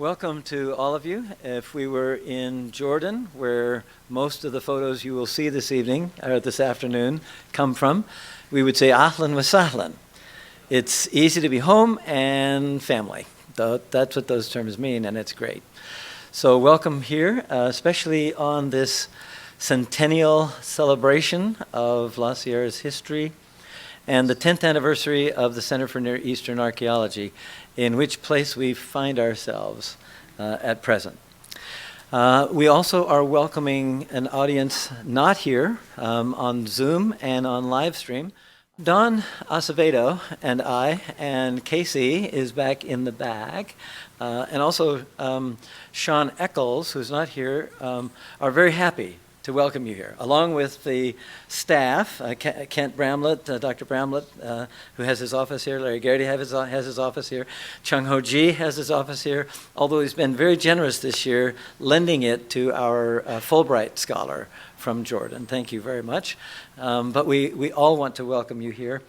Welcome to all of you. If we were in Jordan, where most of the photos you will see this evening or this afternoon come from, we would say ahlan wa sahlan. It's easy to be home and family. That's what those terms mean, and it's great. So welcome here, especially on this centennial celebration of La Sierra's history and the 10th anniversary of the Center for Near Eastern Archaeology, in which place we find ourselves at present. We also are welcoming an audience not here, on Zoom and on live stream. Don Acevedo and I, and Casey is back in the back, and also Sean Eccles, who's not here, are very happy to welcome you here, along with the staff, Kent Bramlett, Dr. Bramlett, who has his office here, Larry Garrity has his office here, Chung Ho Ji has his office here, although he's been very generous this year, lending it to our Fulbright scholar from Jordan. Thank you very much. But we all want to welcome you here.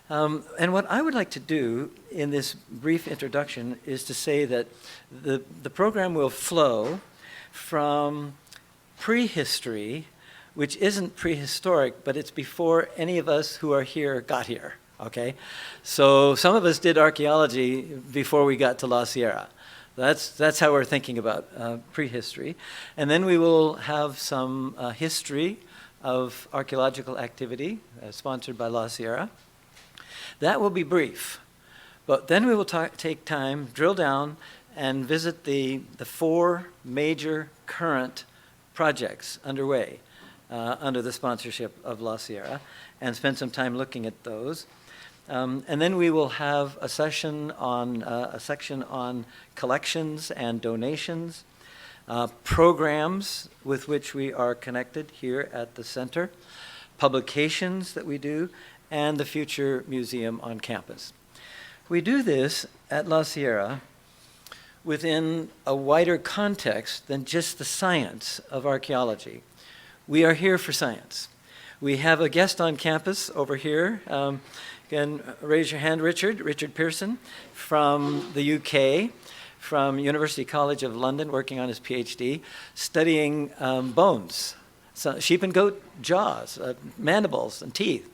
And what I would like to do in this brief introduction is to say that the program will flow from prehistory, which isn't prehistoric, but it's before any of us who are here got here, okay? So some of us did archaeology before we got to La Sierra. That's how we're thinking about prehistory. And then we will have some history of archaeological activity sponsored by La Sierra. That will be brief, but then we will take time, drill down, and visit the four major current projects underway under the sponsorship of La Sierra, and spend some time looking at those. And then we will have a section on collections and donations, programs with which we are connected here at the center, publications that we do, and the future museum on campus. We do this at La Sierra within a wider context than just the science of archaeology. We are here for science. We have a guest on campus over here. Again, raise your hand, Richard Pearson from the UK, from University College of London, working on his PhD, studying bones, so sheep and goat jaws, mandibles and teeth.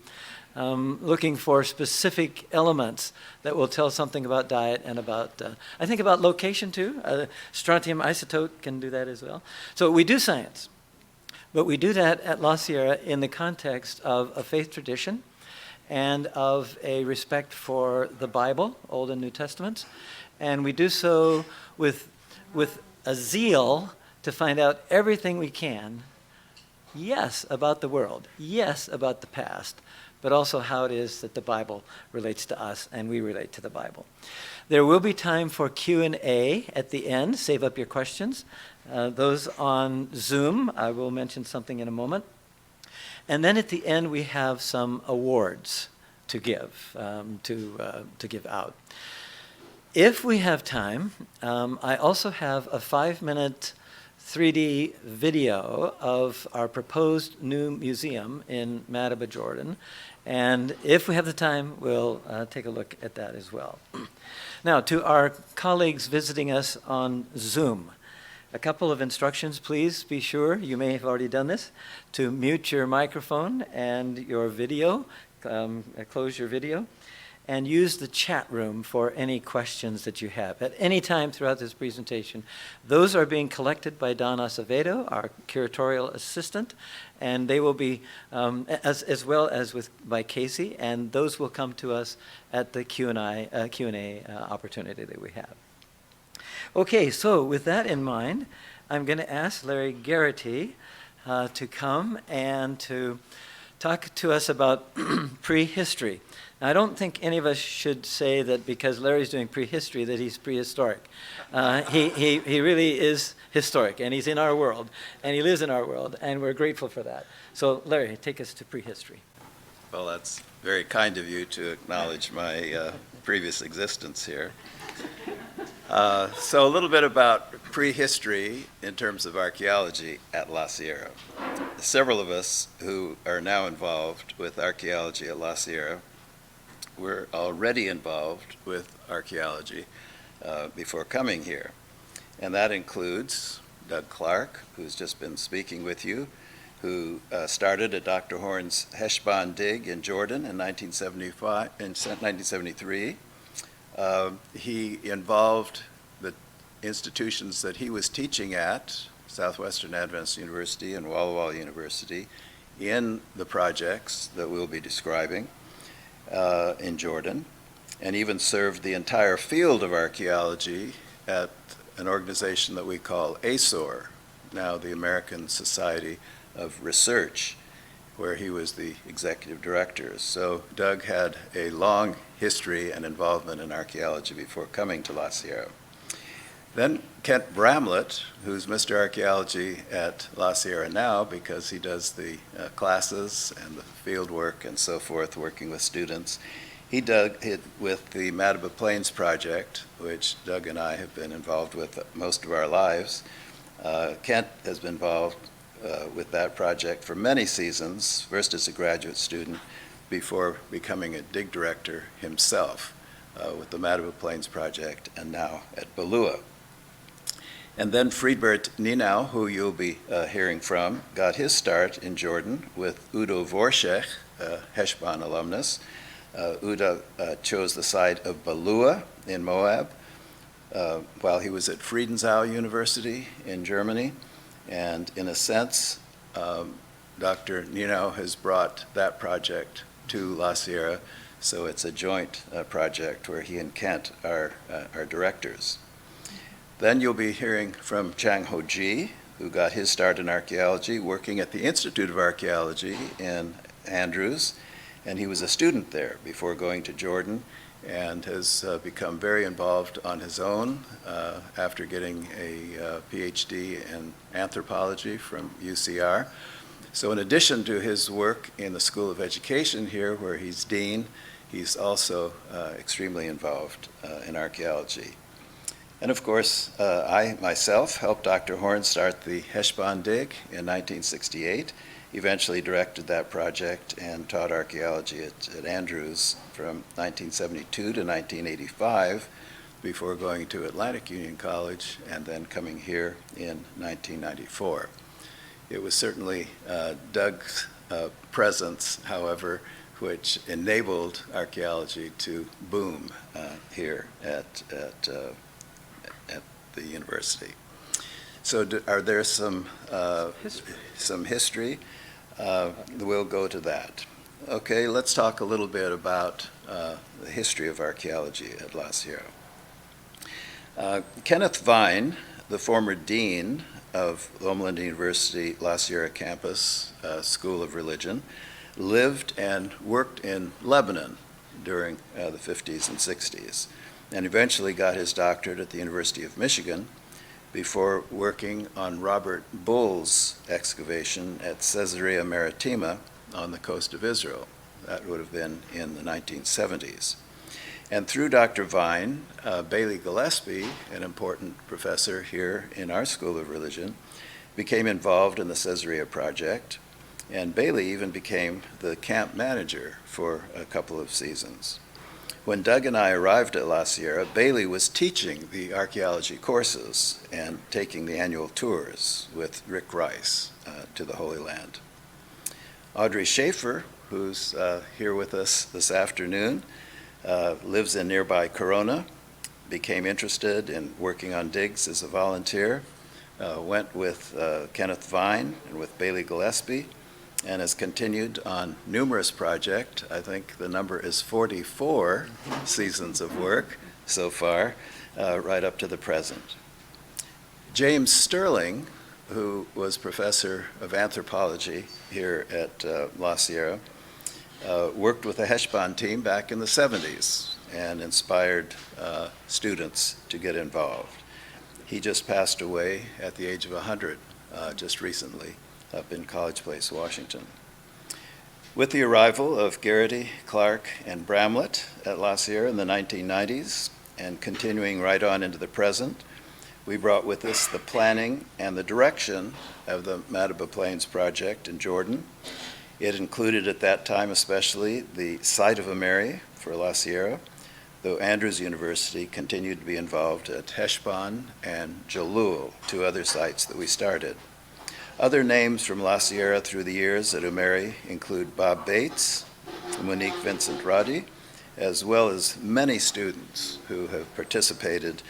Looking for specific elements that will tell something about diet and about, I think about location too. Strontium isotope can do that as well. So we do science, but we do that at La Sierra in the context of a faith tradition and of a respect for the Bible, Old and New Testaments. And we do so with a zeal to find out everything we can, yes, about the world, yes, about the past, but also how it is that the Bible relates to us and we relate to the Bible. There will be time for Q&A at the end. Save up your questions. Those on Zoom, I will mention something in a moment. And then at the end, we have some awards to give, to give out. If we have time, I also have a 5-minute 3D video of our proposed new museum in Madaba, Jordan. And if we have the time, we'll take a look at that as well. Now, to our colleagues visiting us on Zoom, a couple of instructions, please be sure, you may have already done this, to mute your microphone and your video, close your video, and use the chat room for any questions that you have at any time throughout this presentation. Those are being collected by Don Acevedo, our curatorial assistant, and they will be, as well as by Casey, and those will come to us at the Q&A opportunity that we have. Okay, so with that in mind, I'm going to ask Larry Garrity to come and to talk to us about prehistory. Now, I don't think any of us should say that because Larry's doing prehistory that he's prehistoric. He really is historic, and he's in our world, and he lives in our world, and we're grateful for that. So, Larry, take us to prehistory. Well, that's very kind of you to acknowledge my previous existence here. So a little bit about prehistory in terms of archaeology at La Sierra. Several of us who are now involved with archaeology at La Sierra were already involved with archaeology before coming here. And that includes Doug Clark, who's just been speaking with you, who started at Dr. Horn's Heshbon dig in Jordan in 1973. He involved the institutions that he was teaching at, Southwestern Adventist University and Walla Walla University, in the projects that we'll be describing in Jordan, and even served the entire field of archaeology at an organization that we call ASOR, now the American Society of Research, where he was the executive director. So Doug had a long history and involvement in archaeology before coming to La Sierra. Then Kent Bramlett, who's Mr. Archaeology at La Sierra now because he does the classes and the field work and so forth, working with students. He dug it with the Madaba Plains project, which Doug and I have been involved with most of our lives. Kent has been involved with that project for many seasons, first as a graduate student before becoming a dig director himself with the Madaba Plains project and now at Balua. And then Friedbert Ninau, who you'll be hearing from, got his start in Jordan with Udo Vorschech, a Heshbon alumnus. Udo chose the site of Balua in Moab while he was at Friedensau University in Germany. And in a sense, Dr. Ninau has brought that project to La Sierra, so it's a joint project where he and Kent are directors. Then you'll be hearing from Chang Ho Ji, who got his start in archaeology working at the Institute of Archaeology in Andrews, and he was a student there before going to Jordan and has become very involved on his own after getting a PhD in anthropology from UCR. So in addition to his work in the School of Education here, where he's dean, he's also extremely involved in archaeology. And of course, I myself helped Dr. Horn start the Heshbon dig in 1968, eventually directed that project and taught archaeology at Andrews from 1972 to 1985 before going to Atlantic Union College and then coming here in 1994. It was certainly Doug's presence, however, which enabled archaeology to boom here at the university. So are there some history? We'll go to that. Okay, let's talk a little bit about the history of archaeology at La Sierra. Kenneth Vine, the former dean of Loma Linda University La Sierra campus School of Religion, lived and worked in Lebanon during the 50s and 60s, and eventually got his doctorate at the University of Michigan before working on Robert Bull's excavation at Caesarea Maritima on the coast of Israel. That would have been in the 1970s. And through Dr. Vine, Bailey Gillespie, an important professor here in our School of Religion, became involved in the Caesarea project, and Bailey even became the camp manager for a couple of seasons. When Doug and I arrived at La Sierra, Bailey was teaching the archaeology courses and taking the annual tours with Rick Rice to the Holy Land. Audrey Schaefer, who's here with us this afternoon, lives in nearby Corona, became interested in working on digs as a volunteer, went with Kenneth Vine and with Bailey Gillespie, and has continued on numerous projects. I think the number is 44 seasons of work so far, right up to the present. James Sterling, who was professor of anthropology here at La Sierra, worked with the Heshbon team back in the 70s and inspired students to get involved. He just passed away at the age of 100 just recently, up in College Place, Washington. With the arrival of Garrity, Clark, and Bramlett at La Sierra in the 1990s, and continuing right on into the present, we brought with us the planning and the direction of the Madaba Plains project in Jordan. It included at that time especially the site of Ameri for La Sierra, though Andrews University continued to be involved at Heshbon and Jalul, two other sites that we started. Other names from La Sierra through the years at Umeri include Bob Bates, Monique Vincent Roddy, as well as many students who have participated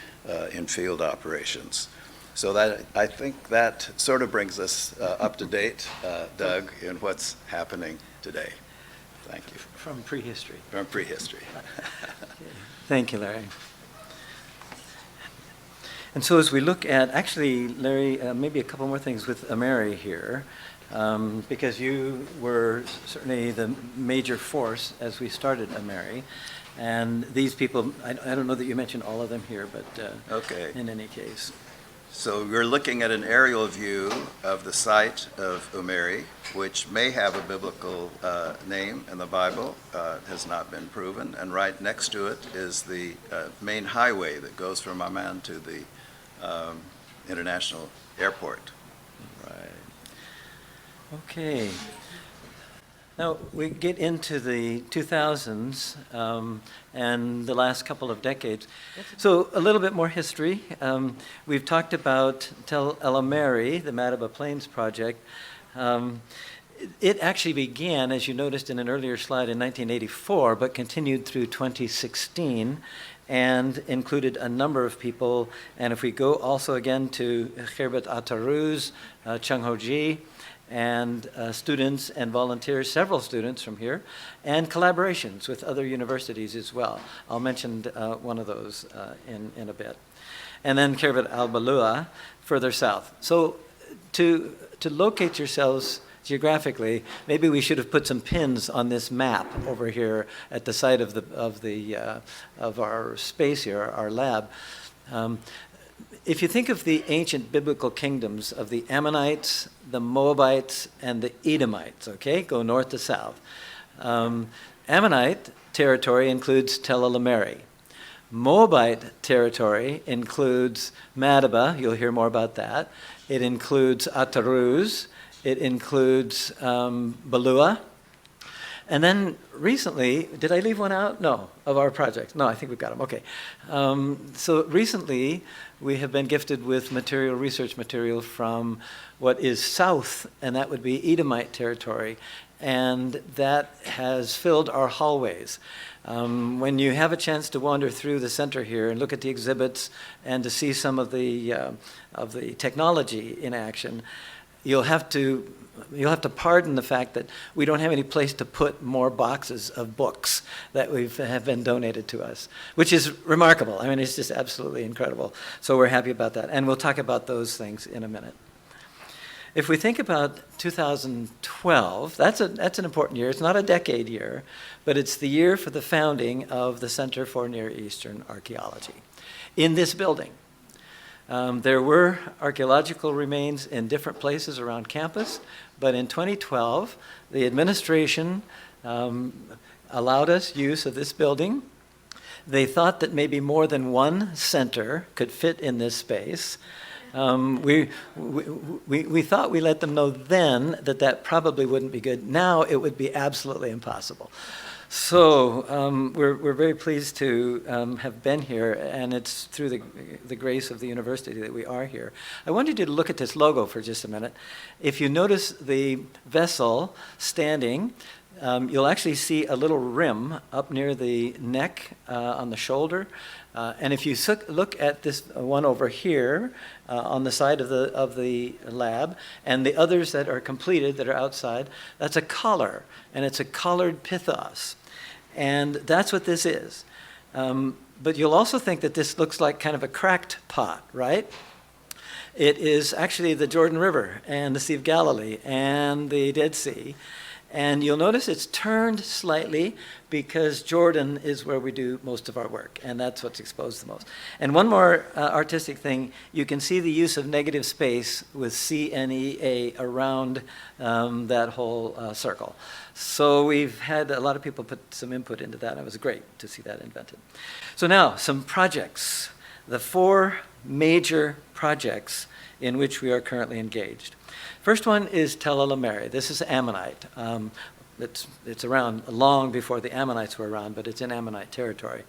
in field operations. So that, I think that sort of brings us up to date, Doug, in what's happening today. Thank you. From prehistory. From prehistory. Thank you, Larry. And so as we look at, actually, Larry, maybe a couple more things with Umeri here, because you were certainly the major force as we started Umeri. And these people, I don't know that you mentioned all of them here, but Okay. in any case. So we're looking at an aerial view of the site of Umeri, which may have a biblical name in the Bible. It has not been proven. And right next to it is the main highway that goes from Amman to the international airport. Right. Okay. Now, we get into the 2000s and the last couple of decades. So a little bit more history. We've talked about Tel El Umeri, the Madaba Plains project. It actually began, as you noticed in an earlier slide, in 1984, but continued through 2016 and included a number of people. And if we go also again to Khirbet Ataruz, Chung Ho Ji, and students and volunteers, several students from here, and collaborations with other universities as well. I'll mention one of those in a bit. And then Khirbet al-Balua, further south. So to locate yourselves geographically, maybe we should have put some pins on this map over here at the site of our space here, our lab. If you think of the ancient biblical kingdoms of the Ammonites, the Moabites, and the Edomites, okay, go north to south. Ammonite territory includes Tel El Umeri. Moabite territory includes Madaba, you'll hear more about that. It includes Ataruz. It includes Balua. And then recently, did I leave one out? No, of our projects. No, I think we've got them. Okay. So recently, we have been gifted with research material from what is south, and that would be Edomite territory. And that has filled our hallways. When you have a chance to wander through the center here and look at the exhibits and to see some of the technology in action, you'll have to pardon the fact that we don't have any place to put more boxes of books that have been donated to us, which is remarkable. I mean, it's just absolutely incredible. So we're happy about that. And we'll talk about those things in a minute. If we think about 2012, that's an important year. It's not a decade year, but it's the year for the founding of the Center for Near Eastern Archaeology in this building. There were archaeological remains in different places around campus, but in 2012, the administration allowed us use of this building. They thought that maybe more than one center could fit in this space. We thought we let them know then that probably wouldn't be good. Now it would be absolutely impossible. So we're very pleased to have been here, and it's through the grace of the university that we are here. I wanted you to look at this logo for just a minute. If you notice the vessel standing, you'll actually see a little rim up near the neck on the shoulder. And if you look at this one over here on the side of the lab, and the others that are completed that are outside, that's a collar, and it's a collared pithos. And that's what this is. But you'll also think that this looks like kind of a cracked pot, right? It is actually the Jordan River and the Sea of Galilee and the Dead Sea. And you'll notice it's turned slightly because Jordan is where we do most of our work, and that's what's exposed the most. And one more artistic thing, you can see the use of negative space with CNEA around that whole circle. So we've had a lot of people put some input into that. It was great to see that invented. So now, some projects. The 4 major projects in which we are currently engaged. First one is Tel El Umeri. This is Ammonite. It's around long before the Ammonites were around, but it's in Ammonite territory.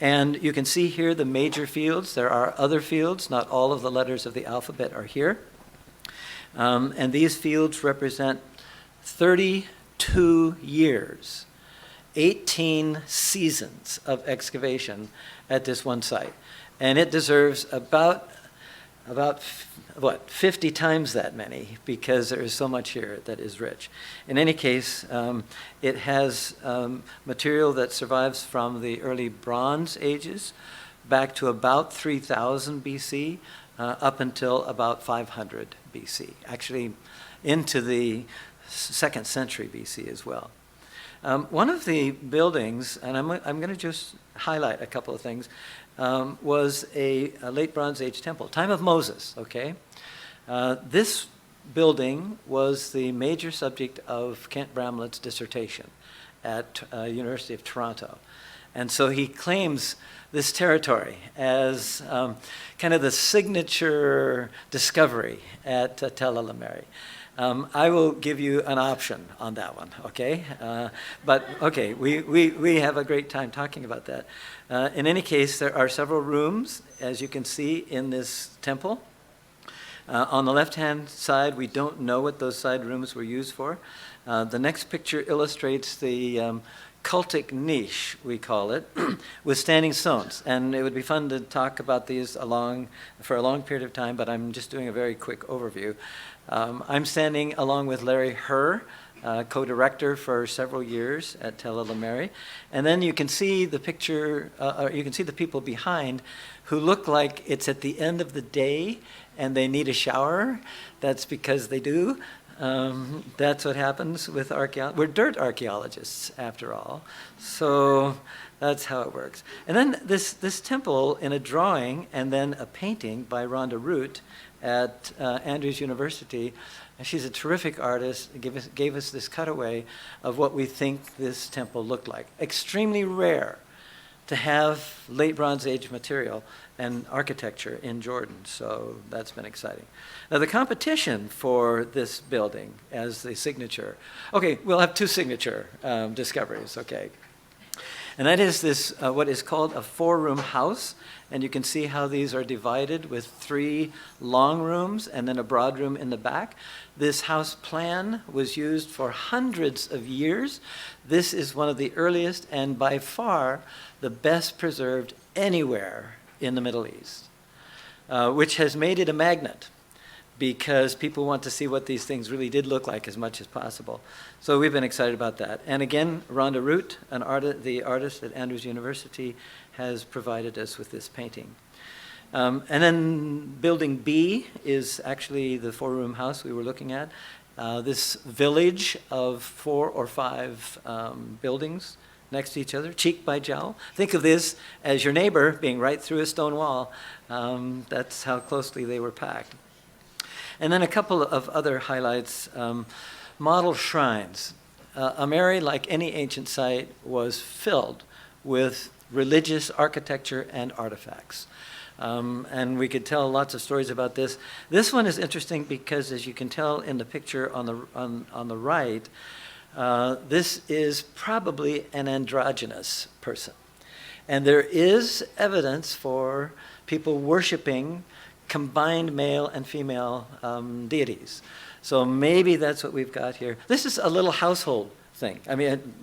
And you can see here the major fields. There are other fields. Not all of the letters of the alphabet are here. And these fields represent 32 years, 18 seasons of excavation at this one site. And it deserves about 50 times that many, because there is so much here that is rich. In any case, it has material that survives from the early Bronze Ages back to about 3000 BC, up until about 500 BC, actually into the 2nd century BC as well. One of the buildings, and I'm going to just highlight a couple of things, was a late Bronze Age temple, time of Moses, okay? This building was the major subject of Kent Bramlett's dissertation at University of Toronto. And so he claims this territory as kind of the signature discovery at Tel el-Meri. I will give you an option on that one, okay? But okay, we have a great time talking about that. In any case, there are several rooms, as you can see, in this temple. On the left-hand side, we don't know what those side rooms were used for. The next picture illustrates the cultic niche, we call it, with standing stones. And it would be fun to talk about these for a long period of time, but I'm just doing a very quick overview. I'm standing along with Larry Herr, co-director for several years at Tel el-Meri. And then you can see the picture, you can see the people behind who look like it's at the end of the day and they need a shower. That's because they do. That's what happens with archaeology. We're dirt archaeologists, after all. So that's how it works. And then this temple in a drawing and then a painting by Rhonda Root at Andrews University. And she's a terrific artist, gave us this cutaway of what we think this temple looked like. Extremely rare to have late Bronze Age material and architecture in Jordan, so that's been exciting. Now the competition for this building as the signature, okay, we'll have two signature discoveries, okay. And that is this, what is called a 4-room house. And you can see how these are divided with 3 long rooms and then a broad room in the back. This house plan was used for hundreds of years. This is one of the earliest and by far the best preserved anywhere in the Middle East, which has made it a magnet, because people want to see what these things really did look like as much as possible. So we've been excited about that. And again, Rhonda Root, the artist at Andrews University, has provided us with this painting. And then building B is actually the 4-room house we were looking at. This village of 4 or 5 buildings next to each other, cheek by jowl. Think of this as your neighbor being right through a stone wall. That's how closely they were packed. And then a couple of other highlights. Model shrines. Ameri, like any ancient site, was filled with religious architecture and artifacts. And we could tell lots of stories about this. This one is interesting because, as you can tell in the picture on the right, this is probably an androgynous person. And there is evidence for people worshiping combined male and female deities. So maybe that's what we've got here. This is a little household thing. I mean,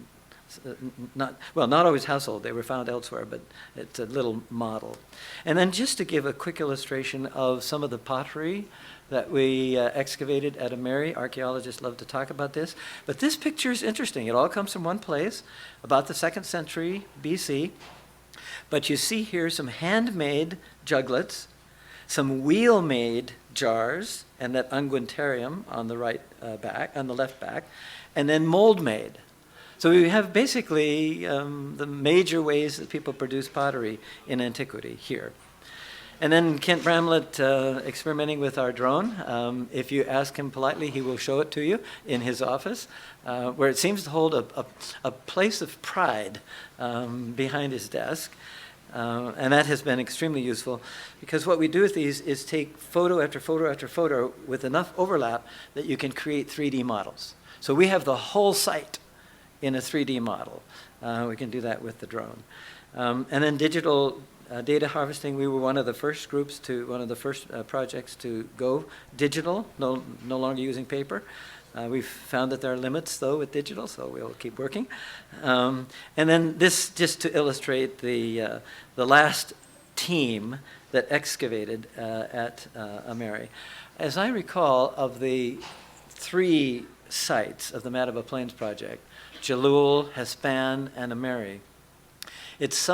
not always household. They were found elsewhere, but it's a little model. And then just to give a quick illustration of some of the pottery that we excavated at Ameri. Archaeologists love to talk about this. But this picture is interesting. It all comes from one place, about the 2nd century BC. But you see here some handmade juglets, some wheel-made jars, and that unguentarium on the right back, on the left back, and then mold-made. So we have basically the major ways that people produce pottery in antiquity here. And then Kent Bramlett experimenting with our drone. If you ask him politely, he will show it to you in his office, where it seems to hold a place of pride behind his desk. And that has been extremely useful, because what we do with these is take photo after photo after photo with enough overlap that you can create 3D models. So we have the whole site in a 3D model. We can do that with the drone. And then digital data harvesting, we were one of the first projects to go digital, no longer using paper. We've found that there are limits, though, with digital, so we'll keep working. And then this, just to illustrate the last team that excavated at Ameri. As I recall, of the 3 sites of the Madaba Plains project, Jalul, Hespan, and Ameri, it's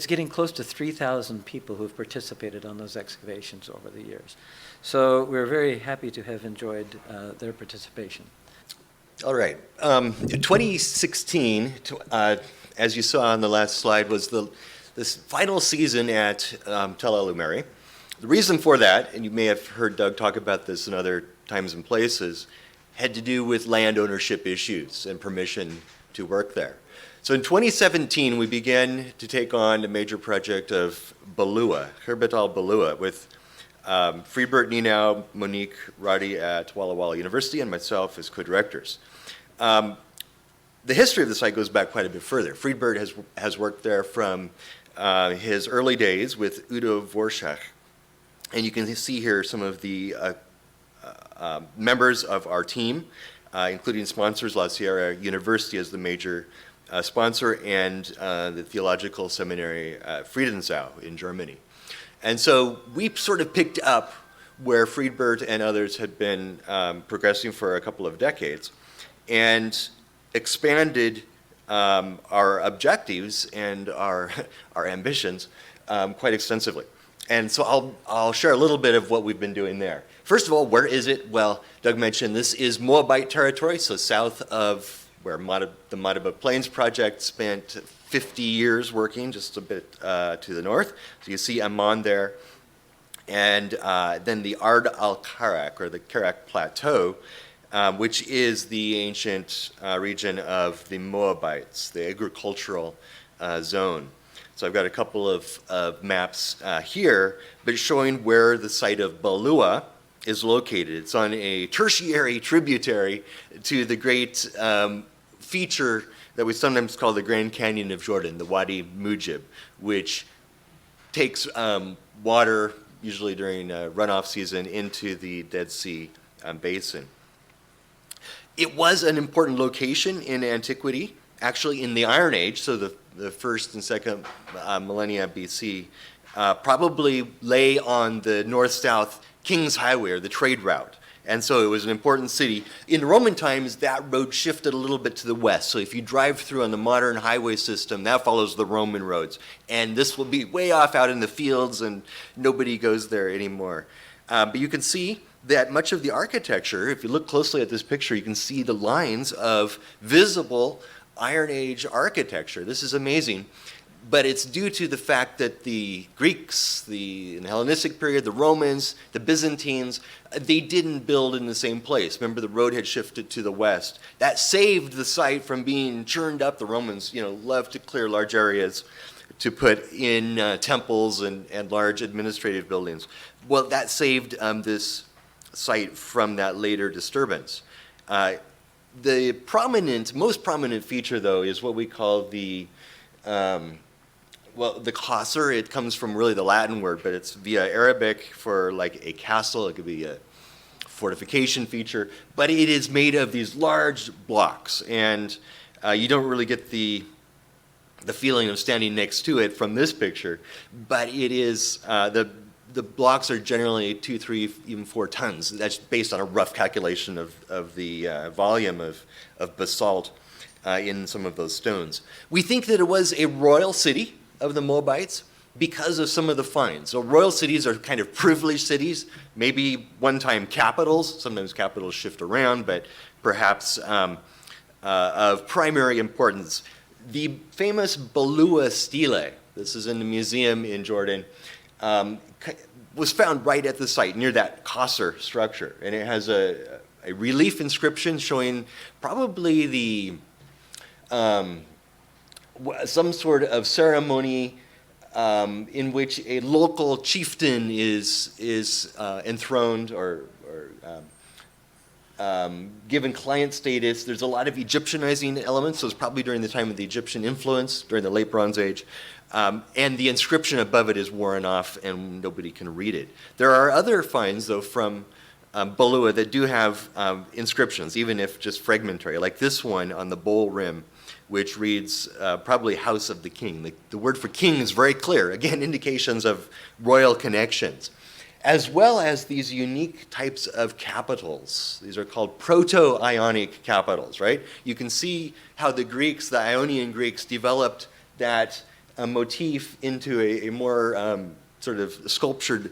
getting close to 3,000 people who've participated on those excavations over the years. So we're very happy to have enjoyed their participation. All right. 2016, as you saw on the last slide, was this final season at Tel El Umeri. The reason for that, and you may have heard Doug talk about this in other times and places, had to do with land ownership issues and permission to work there. So in 2017, we began to take on a major project of Balua, Herbetal Balua, with Friedbert Ninau, Monique Roddy at Walla Walla University, and myself as co-directors. The history of the site goes back quite a bit further. Friedbert has worked there from his early days with Udo Vorschach. And you can see here some of the members of our team, including sponsors, La Sierra University as the major sponsor, and the Theological Seminary Friedensau in Germany. And so we sort of picked up where Friedbert and others had been progressing for a couple of decades and expanded our objectives and our ambitions quite extensively. And so I'll share a little bit of what we've been doing there. First of all, where is it? Well, Doug mentioned this is Moabite territory, so south of where the Madaba Plains project spent 50 years working, just a bit to the north. So you see Amman there. And then the Ard al-Karak, or the Karak Plateau, which is the ancient region of the Moabites, the agricultural zone. So I've got a couple of maps here, but showing where the site of Balua is located. It's on a tertiary tributary to the great feature that we sometimes call the Grand Canyon of Jordan, the Wadi Mujib, which takes water, usually during runoff season, into the Dead Sea basin. It was an important location in antiquity, actually in the Iron Age, so the first and second millennia BC, probably lay on the north-south King's Highway, or the trade route. And so it was an important city. In Roman times, that road shifted a little bit to the west. So if you drive through on the modern highway system, that follows the Roman roads. And this will be way off out in the fields, and nobody goes there anymore. But you can see that much of the architecture, if you look closely at this picture, you can see the lines of visible Iron Age architecture. This is amazing. But it's due to the fact that the Greeks, in the Hellenistic period, the Romans, the Byzantines, they didn't build in the same place. Remember, the road had shifted to the west. That saved the site from being churned up. The Romans, loved to clear large areas to put in temples and large administrative buildings. Well, that saved this site from that later disturbance. The most prominent feature, though, is what we call the Qasr. It comes from really the Latin word, but it's via Arabic for like a castle. It could be a fortification feature, but it is made of these large blocks, and you don't really get the feeling of standing next to it from this picture, but it is, the blocks are generally 2, 3, even 4 tons. That's based on a rough calculation of the volume of basalt in some of those stones. We think that it was a royal city of the Moabites because of some of the finds. So royal cities are kind of privileged cities, maybe one-time capitals. Sometimes capitals shift around, but perhaps of primary importance. The famous Balua stele, this is in the museum in Jordan, was found right at the site near that Qasr structure. And it has a relief inscription showing probably some sort of ceremony in which a local chieftain is enthroned or given client status. There's a lot of Egyptianizing elements, so it's probably during the time of the Egyptian influence, during the late Bronze Age. And the inscription above it is worn off and nobody can read it. There are other finds, though, from Balua that do have inscriptions, even if just fragmentary, like this one on the bowl rim, which reads probably House of the King. The word for king is very clear, again, indications of royal connections, as well as these unique types of capitals. These are called Proto-Ionic capitals, right? You can see how the Greeks, the Ionian Greeks, developed that motif into a more sort of sculptured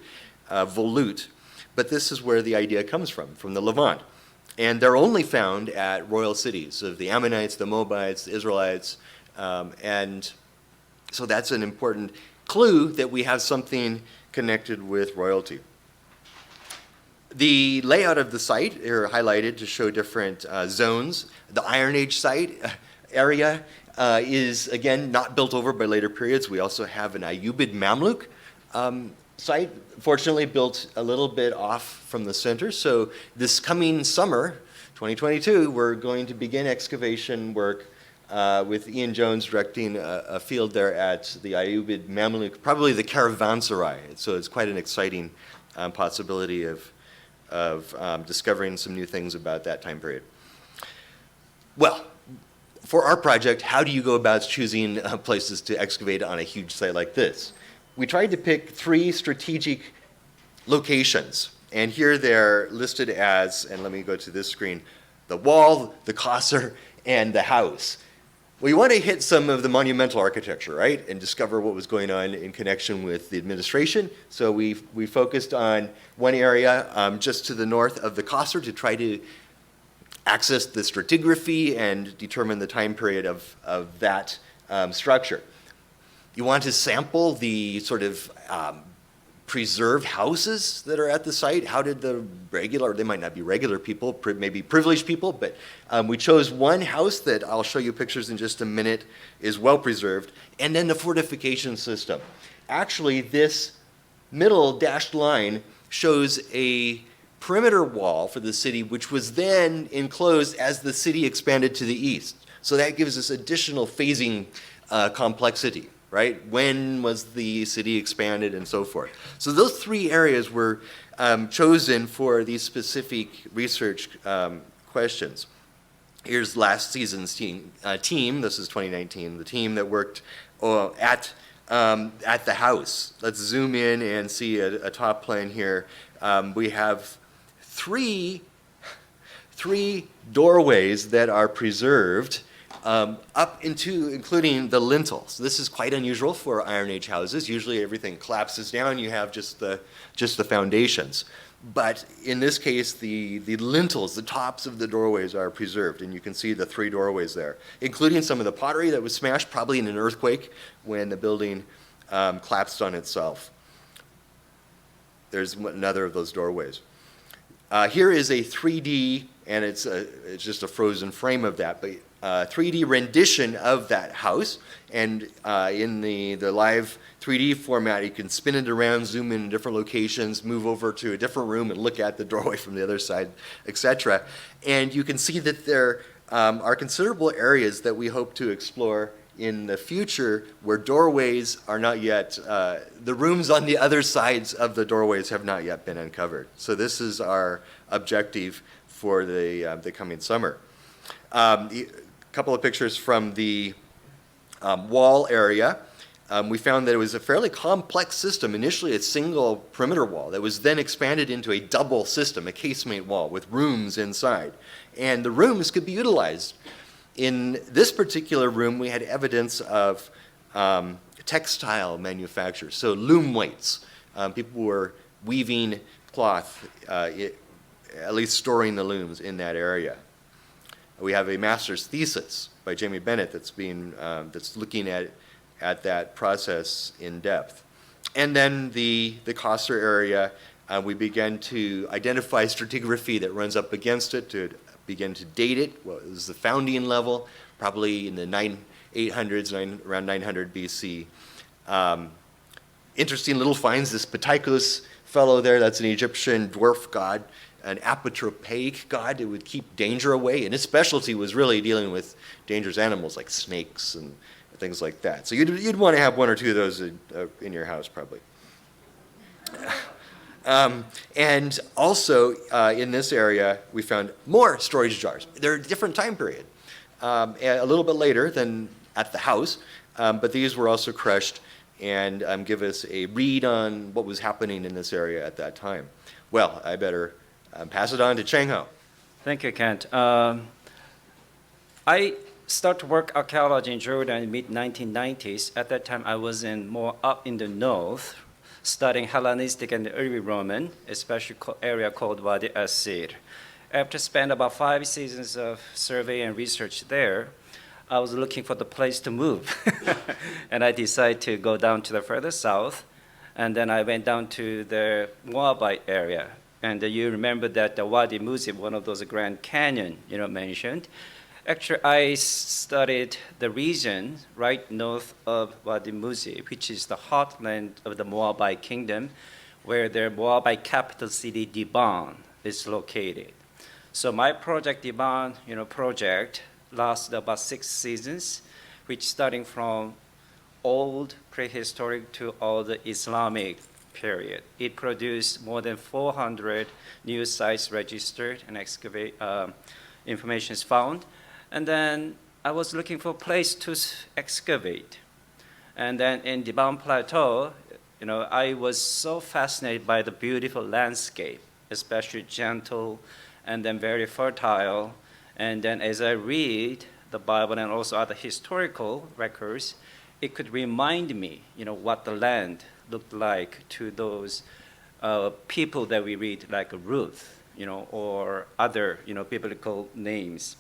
volute. But this is where the idea comes from the Levant. And they're only found at royal cities of the Ammonites, the Moabites, the Israelites. And so that's an important clue that we have something connected with royalty. The layout of the site are highlighted to show different zones. The Iron Age site area is, again, not built over by later periods. We also have an Ayyubid Mamluk site, fortunately built a little bit off from the center. So this coming summer, 2022, we're going to begin excavation work with Ian Jones directing a field there at the Ayyubid Mamluk, probably the caravanserai. So it's quite an exciting possibility of discovering some new things about that time period. Well, for our project, how do you go about choosing places to excavate on a huge site like this? We tried to pick 3 strategic locations, and here they're listed as, and let me go to this screen, the wall, the Qasr, and the house. We want to hit some of the monumental architecture, right, and discover what was going on in connection with the administration. So we focused on one area just to the north of the Qasr to try to access the stratigraphy and determine the time period of that structure. You want to sample the sort of preserved houses that are at the site. How did the regular, they might not be regular people, maybe privileged people, but we chose one house that I'll show you pictures in just a minute, is well preserved, and then the fortification system. Actually, this middle dashed line shows a perimeter wall for the city, which was then enclosed as the city expanded to the east. So that gives us additional phasing complexity. Right? When was the city expanded and so forth? So those 3 areas were chosen for these specific research questions. Here's last season's team. This is 2019. The team that worked at the house. Let's zoom in and see a top plan here. We have three doorways that are preserved. Up into including the lintels. This is quite unusual for Iron Age houses. Usually everything collapses down, you have just the foundations. But in this case, the lintels, the tops of the doorways are preserved, and you can see the 3 doorways there, including some of the pottery that was smashed, probably in an earthquake when the building collapsed on itself. There's another of those doorways. Here is a 3D, and it's just a frozen frame of that, but 3D rendition of that house, and in the live 3D format, you can spin it around, zoom in different locations, move over to a different room and look at the doorway from the other side, etc. And you can see that there are considerable areas that we hope to explore in the future where doorways are not yet, the rooms on the other sides of the doorways have not yet been uncovered. So this is our objective for the coming summer. Couple of pictures from the wall area. We found that it was a fairly complex system. Initially, a single perimeter wall that was then expanded into a double system, a casemate wall with rooms inside. And the rooms could be utilized. In this particular room, we had evidence of textile manufacture, so loom weights. People were weaving cloth, at least storing the looms in that area. We have a master's thesis by Jamie Bennett that's looking at that process in depth. And then the Qasr area, we began to identify stratigraphy that runs up against it to begin to date it. Well, it was the founding level, probably in the 800s, around 900 BC. Interesting little finds, this Ptychus fellow there, that's an Egyptian dwarf god. an apotropaic god that would keep danger away, and his specialty was really dealing with dangerous animals like snakes and things like that. So you'd want to have one or two of those in your house, probably. And also in this area, we found more storage jars. They're a different time period, a little bit later than at the house, but these were also crushed and give us a read on what was happening in this area at that time. Well, I better pass it on to Cheng Ho. Thank you, Kent. I started work archaeology in Jordan in mid-1990s. At that time, I was more up in the north, studying Hellenistic and early Roman, especially area called Wadi Asir. After spending about 5 seasons of survey and research there, I was looking for the place to move. And I decided to go down to the further south. And then I went down to the Moabite area. And you remember that the Wadi Museum, one of those Grand Canyon, mentioned. Actually, I studied the region right north of Wadi Museum, which is the heartland of the Moabite kingdom, where their Moabite capital city, Dibon, is located. So my project, Dibon, project, lasted about 6 seasons, which starting from old prehistoric to all the Islamic period. It produced more than 400 new sites registered and information is found. And then I was looking for a place to excavate. And then in Dibon Plateau, I was so fascinated by the beautiful landscape, especially gentle and then very fertile. And then as I read the Bible and also other historical records, it could remind me, what the land looked like to those people that we read, like Ruth, or other, biblical names.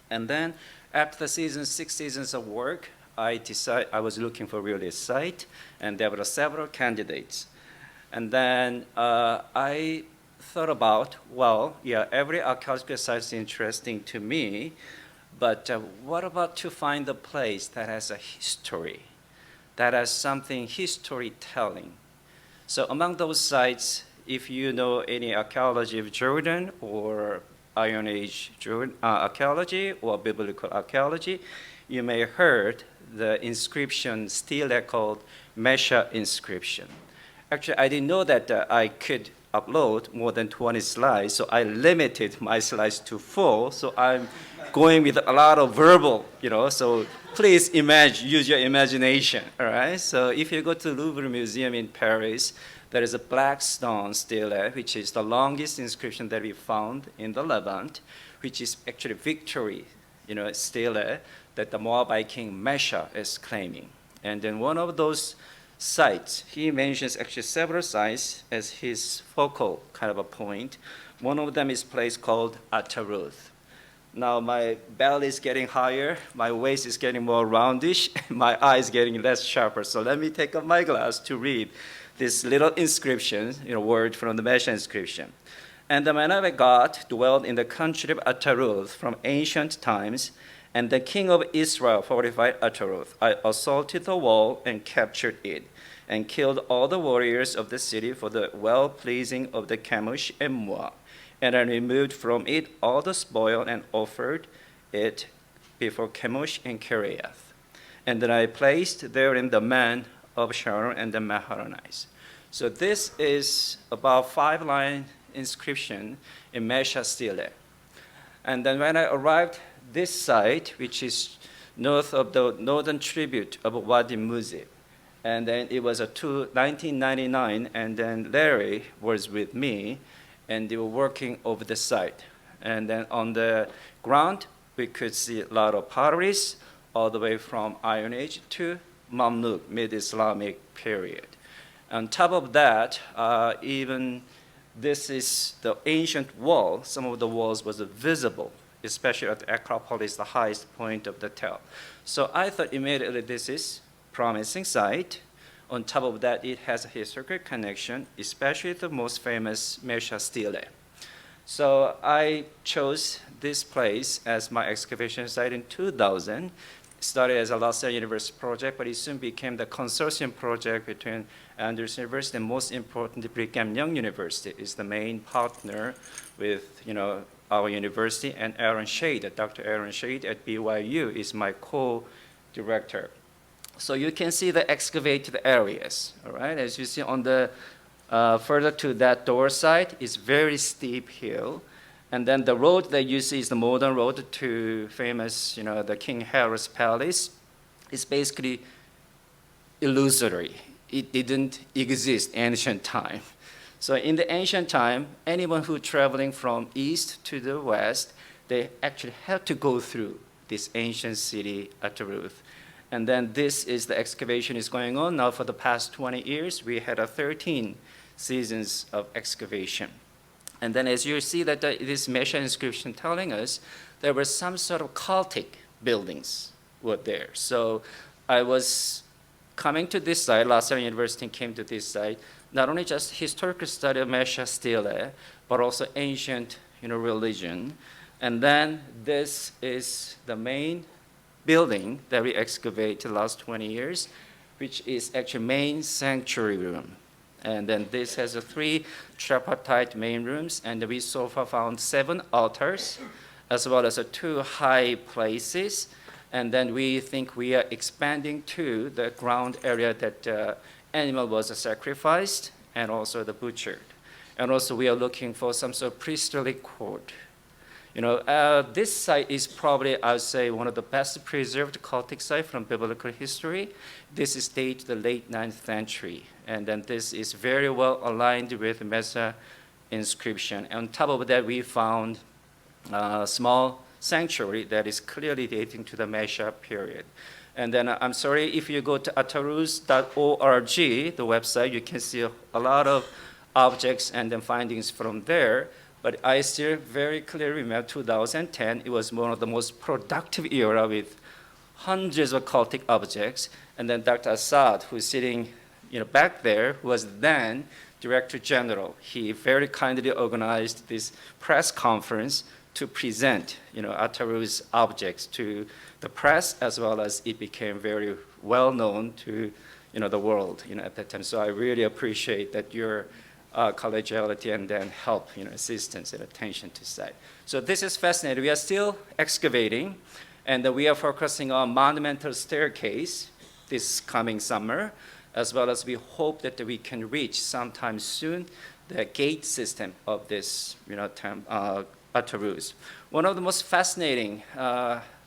And then after the 6 seasons of work, I decided I was looking for really a site, and there were several candidates. And then I thought about, every archaeological site is interesting to me, but what about to find a place that has a history, that has something history-telling? So among those sites, if you know any archaeology of Jordan or Iron Age archaeology or biblical archaeology, you may have heard the inscription stele called Mesha inscription. Actually, I didn't know that I could upload more than 20 slides, so I limited my slides to 4. So I'm going with a lot of verbal, so please use your imagination, all right? So if you go to the Louvre Museum in Paris, there is a black stone stele, which is the longest inscription that we found in the Levant, which is actually victory, stele that the Moabite king Mesha is claiming. And then one of those sites, he mentions actually several sites as his focal kind of a point. One of them is a place called Ataruth. Now my belly is getting higher, my waist is getting more roundish, my eyes getting less sharper. So let me take off my glass to read this little inscription, word from the Mesha inscription. And the Madaba God dwelled in the country of Ataruth from ancient times, and the king of Israel fortified Ataruth. I assaulted the wall and captured it, and killed all the warriors of the city for the well-pleasing of the Chemosh and Moab. And I removed from it all the spoil and offered it before Chemosh and Kiriath. And then I placed therein the men of Sharon and the Maharonites. So this is about 5-line inscription in Mesha stele. And then when I arrived this site, which is north of the northern tribute of Wadi Museum, and then it was 1999, and then Larry was with me, and they were working over the site. And then on the ground, we could see a lot of potteries, all the way from Iron Age to Mamluk, mid-Islamic period. On top of that, even this is the ancient wall. Some of the walls was visible, especially at the Acropolis, the highest point of the tell. So I thought immediately this is promising site. On top of that, it has a historical connection, especially the most famous Mesha stele. So I chose this place as my excavation site in 2000, started as a La Sierra University project, but it soon became the consortium project between Andrews University and, most importantly, Brigham Young University is the main partner with, our university, and Aaron Shade, Dr. Aaron Shade at BYU is my co-director. So you can see the excavated areas, all right? As you see on the further to that door side is very steep hill. And then the road that you see is the modern road to famous, the King Harris Palace. It's basically illusory. It didn't exist ancient time. So in the ancient time, anyone who traveling from east to the west, they actually had to go through this ancient city Ataruth. And then this is the excavation is going on now for the past 20 years. We had 13 seasons of excavation. And then as you see that this Mesha inscription telling us there were some sort of cultic buildings were there. So I was coming to this site, La Sierra University came to this site, not only just historical study of Mesha stele, but also ancient religion. And then this is the main building that we excavate the last 20 years, which is actually main sanctuary room. And then this has 3 tripartite main rooms, and we so far found 7 altars, as well as 2 high places. And then we think we are expanding to the ground area that animal was sacrificed and also the butchered. And also we are looking for some sort of priestly court. This site is probably, I would say, one of the best preserved cultic sites from biblical history. This is dated the late 9th century. And then this is very well aligned with Mesa inscription. On top of that, we found a small sanctuary that is clearly dating to the Mesha period. And then I'm sorry, if you go to ataruz.org, the website, you can see a lot of objects and then findings from there. But I still very clearly remember 2010, it was one of the most productive era with hundreds of cultic objects. And then Dr. Assad, who's sitting back there, who was then Director General, he very kindly organized this press conference to present Ataruz's objects to the press, as well as it became very well known to the world at that time. So I really appreciate that your collegiality and then help, assistance and attention to site. So this is fascinating. We are still excavating, and we are focusing on monumental staircase this coming summer, as well as we hope that we can reach sometime soon the gate system of this, Ataruz. One of the most fascinating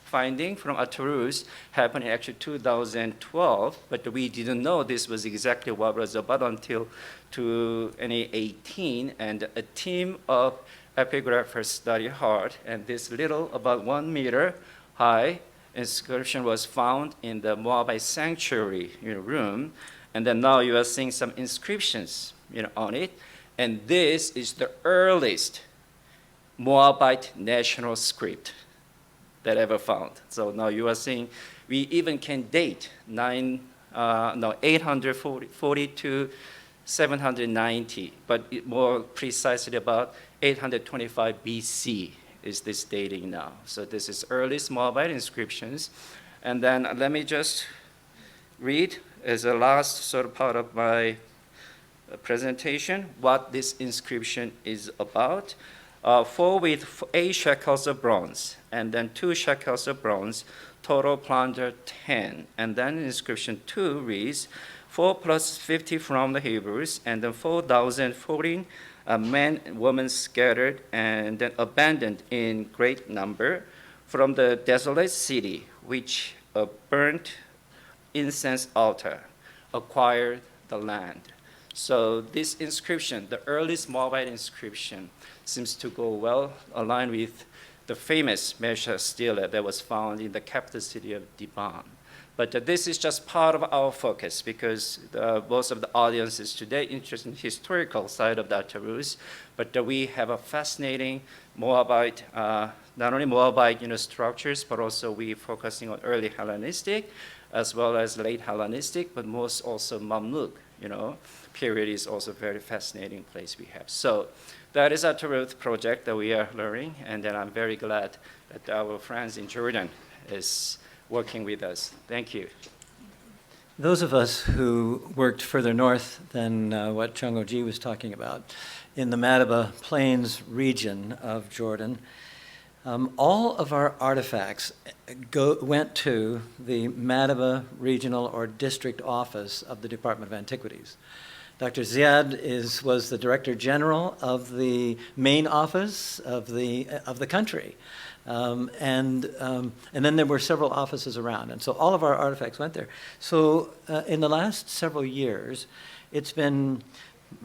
finding from Ataruz happened in actually 2012, but we didn't know this was exactly what was about until 2018, and a team of epigraphers studied hard, and this little, about 1 meter high inscription was found in the Moabite sanctuary room, and then now you are seeing some inscriptions on it, and this is the earliest Moabite national script that ever found. So now you are seeing, we even can date 840 to 790, but more precisely about 825 BC is this dating now. So this is earliest Moabite inscriptions. And then let me just read as a last sort of part of my presentation what this inscription is about. 4 with 8 shekels of bronze, and then 2 shekels of bronze, total plunder 10. And then inscription 2 reads, 4 plus 50 from the Hebrews, and then 4,014 men and women scattered and then abandoned in great number from the desolate city, which a burnt incense altar acquired the land. So this inscription, the earliest Moabite inscription, seems to go well aligned with the famous Mesha stele that was found in the capital city of Diban. But this is just part of our focus because most of the audiences today interested in the historical side of the Ataruz, but we have a fascinating Moabite, not only Moabite structures, but also we focusing on early Hellenistic as well as late Hellenistic, but most also Mamluk, period is also a very fascinating place we have. So that is Ataruz project that we are learning, and then I'm very glad that our friends in Jordan is working with us. Thank you. Those of us who worked further north than what Chungo-ji was talking about, in the Madaba Plains region of Jordan, all of our artifacts went to the Madaba Regional or District Office of the Department of Antiquities. Dr. Ziad was the Director General of the main office of the country. And then there were several offices around. And so all of our artifacts went there. So in the last several years, it's been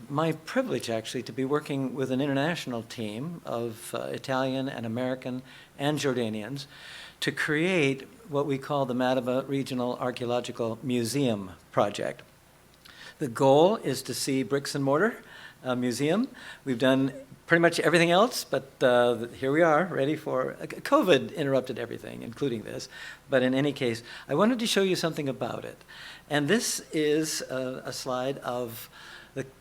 my privilege, actually, to be working with an international team of Italian and American and Jordanians to create what we call the Madaba Regional Archaeological Museum project. The goal is to see bricks and mortar museum. We've done pretty much everything else, but here we are, ready for... COVID interrupted everything, including this. But in any case, I wanted to show you something about it. And this is a slide of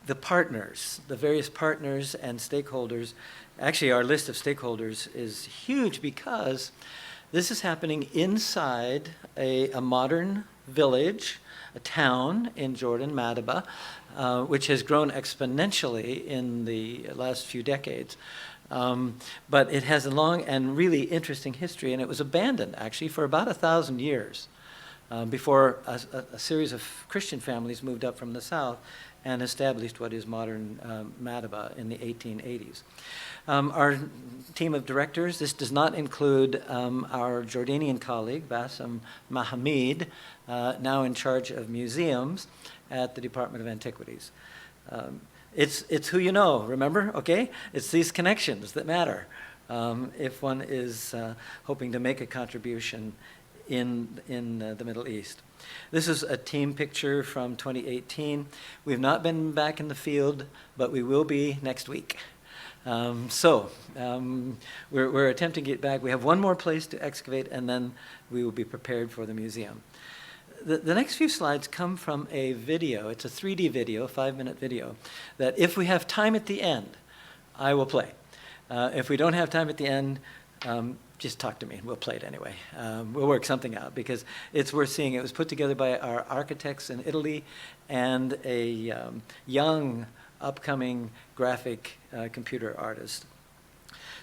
the partners, the various partners and stakeholders. Actually, our list of stakeholders is huge because this is happening inside a modern village, a town in Jordan, Madaba, which has grown exponentially in the last few decades. But it has a long and really interesting history, and it was abandoned, actually, for about 1,000 years before a series of Christian families moved up from the south and established what is modern Madaba in the 1880s. Our team of directors, this does not include our Jordanian colleague, Bassem Mahamid, now in charge of museums at the Department of Antiquities. It's who you know, remember, okay? It's these connections that matter if one is hoping to make a contribution in the Middle East. This is a team picture from 2018. We've not been back in the field, but we will be next week. We're attempting to get back. We have one more place to excavate, and then we will be prepared for the museum. The next few slides come from a video. It's a 3D video, 5-minute video, that if we have time at the end, I will play. If we don't have time at the end, just talk to me. We'll play it anyway. We'll work something out because it's worth seeing. It was put together by our architects in Italy and a young, upcoming graphic computer artist.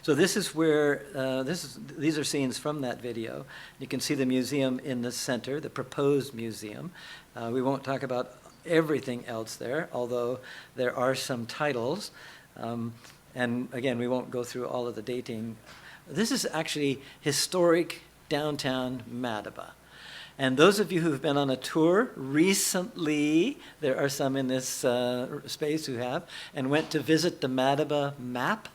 So this is where, these are scenes from that video. You can see the museum in the center, the proposed museum. We won't talk about everything else there, although there are some titles. And again, we won't go through all of the dating. This is actually historic downtown Madaba. And those of you who've been on a tour recently, there are some in this space who have, and went to visit the Madaba map,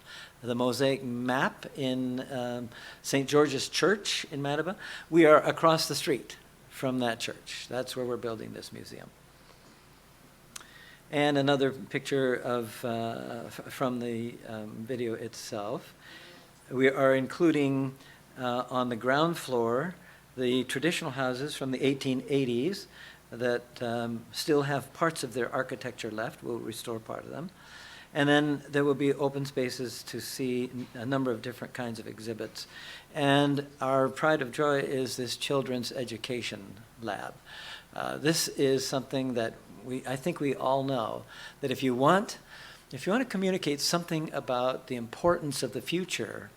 the mosaic map in St. George's Church in Madaba. We are across the street from that church. That's where we're building this museum. And another picture of from the video itself. We are including on the ground floor the traditional houses from the 1880s that still have parts of their architecture left. We'll restore part of them. And then there will be open spaces to see a number of different kinds of exhibits. And our pride of joy is this children's education lab. This is something that I think we all know, that if you want to communicate something about the importance of the future,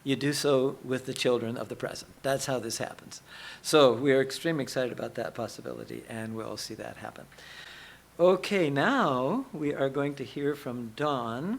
you do so with the children of the present. That's how this happens. So we are extremely excited about that possibility, and we'll see that happen. Okay, now we are going to hear from Dawn.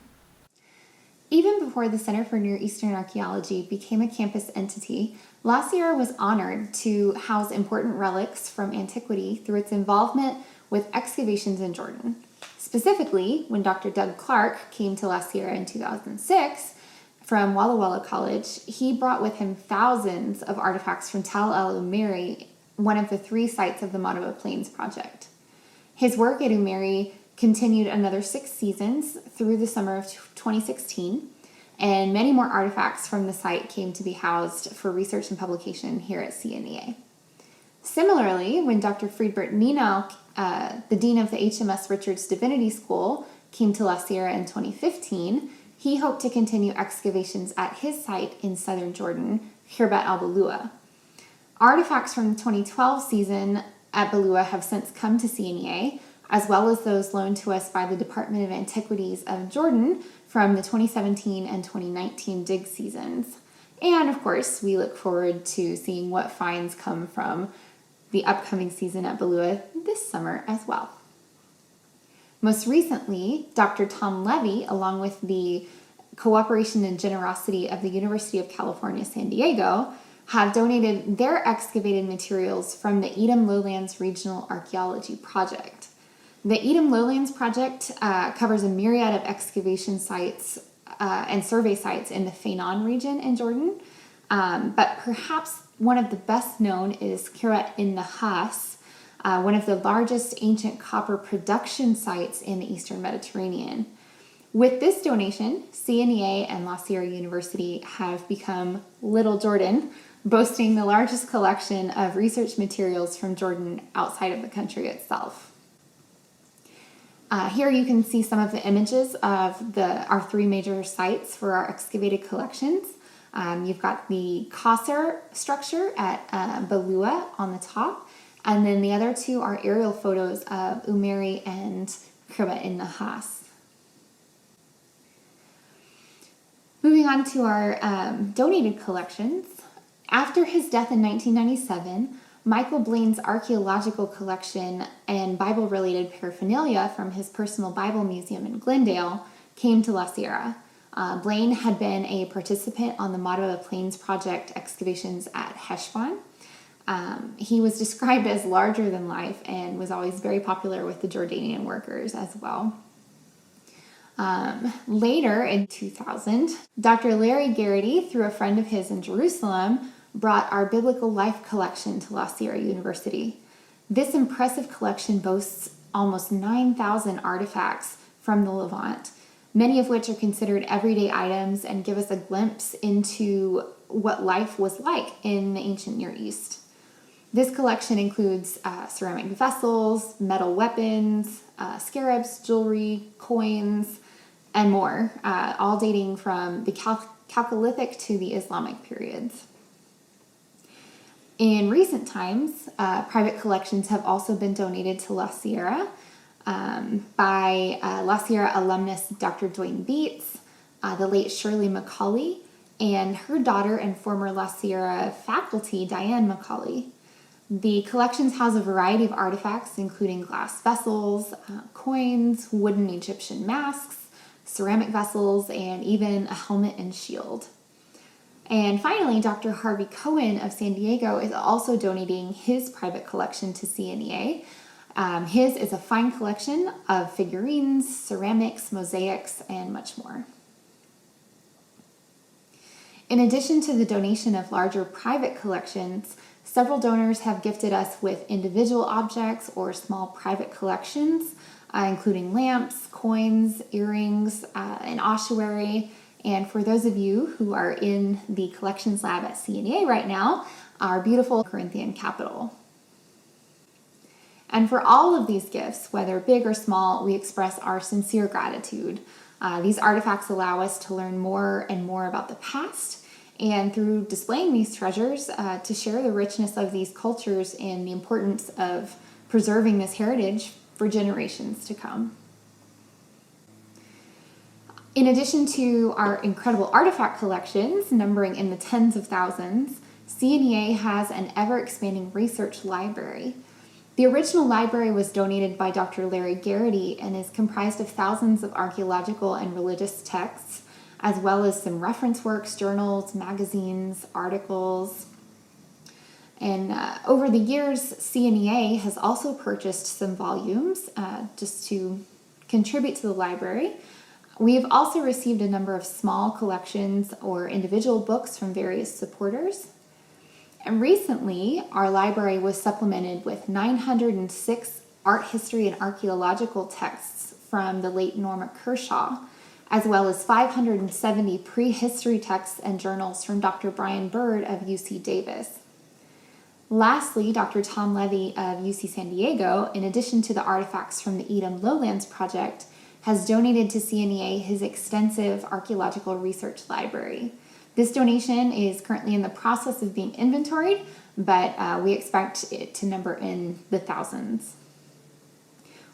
Even before the Center for Near Eastern Archaeology became a campus entity, La Sierra was honored to house important relics from antiquity through its involvement with excavations in Jordan. Specifically, when Dr. Doug Clark came to La Sierra in 2006 from Walla Walla College, he brought with him thousands of artifacts from Tel El Umeri, one of the 3 sites of the Madaba Plains project. His work at Umeri continued another 6 seasons through the summer of 2016, and many more artifacts from the site came to be housed for research and publication here at CNEA. Similarly, when Dr. Friedbert Nino, the dean of the HMS Richards Divinity School, came to La Sierra in 2015, he hoped to continue excavations at his site in southern Jordan, Khirbat al-Balua. Artifacts from the 2012 season at Balua have since come to CNEA, as well as those loaned to us by the Department of Antiquities of Jordan from the 2017 and 2019 dig seasons. And of course, we look forward to seeing what finds come from the upcoming season at Balua this summer as well. Most recently, Dr. Tom Levy, along with the cooperation and generosity of the University of California, San Diego, have donated their excavated materials from the Edom Lowlands Regional Archaeology Project. The Edom Lowlands Project covers a myriad of excavation sites and survey sites in the Fainan region in Jordan, but perhaps one of the best known is Kiryat in-Nahas, one of the largest ancient copper production sites in the Eastern Mediterranean. With this donation, CNEA and La Sierra University have become Little Jordan, boasting the largest collection of research materials from Jordan outside of the country itself. Here you can see some of the images of our three major sites for our excavated collections. You've got the Qasr structure at Balua on the top, and then the other two are aerial photos of Umeri and Kiryat in-Nahas. Moving on to our donated collections. After his death in 1997, Michael Blaine's archaeological collection and Bible-related paraphernalia from his personal Bible museum in Glendale came to La Sierra. Blaine had been a participant on the Madaba Plains Project excavations at Heshbon. He was described as larger than life and was always very popular with the Jordanian workers as well. Later in 2000, Dr. Larry Garrity, through a friend of his in Jerusalem, brought our Biblical Life collection to La Sierra University. This impressive collection boasts almost 9,000 artifacts from the Levant, many of which are considered everyday items and give us a glimpse into what life was like in the ancient Near East. This collection includes ceramic vessels, metal weapons, scarabs, jewelry, coins, and more, all dating from the Chalcolithic to the Islamic periods. In recent times, private collections have also been donated to La Sierra by La Sierra alumnus Dr. Dwayne Beats, the late Shirley McCauley, and her daughter and former La Sierra faculty, Diane McCauley. The collections house a variety of artifacts, including glass vessels, coins, wooden Egyptian masks, ceramic vessels, and even a helmet and shield. And finally, Dr. Harvey Cohen of San Diego is also donating his private collection to CNEA. His is a fine collection of figurines, ceramics, mosaics, and much more. In addition to the donation of larger private collections, several donors have gifted us with individual objects or small private collections, including lamps, coins, earrings, an ossuary, and for those of you who are in the collections lab at CNEA right now, our beautiful Corinthian capital. And for all of these gifts, whether big or small, we express our sincere gratitude. These artifacts allow us to learn more and more about the past, and through displaying these treasures, to share the richness of these cultures and the importance of preserving this heritage for generations to come. In addition to our incredible artifact collections, numbering in the tens of thousands, CNEA has an ever-expanding research library. The original library was donated by Dr. Larry Garrity and is comprised of thousands of archaeological and religious texts, as well as some reference works, journals, magazines, articles. And over the years, CNEA has also purchased some volumes just to contribute to the library. We have also received a number of small collections or individual books from various supporters. And recently, our library was supplemented with 906 art history and archaeological texts from the late Norma Kershaw, as well as 570 prehistory texts and journals from Dr. Brian Bird of UC Davis. Lastly, Dr. Tom Levy of UC San Diego, in addition to the artifacts from the Edom Lowlands Project, has donated to CNEA his extensive archaeological research library. This donation is currently in the process of being inventoried, but we expect it to number in the thousands.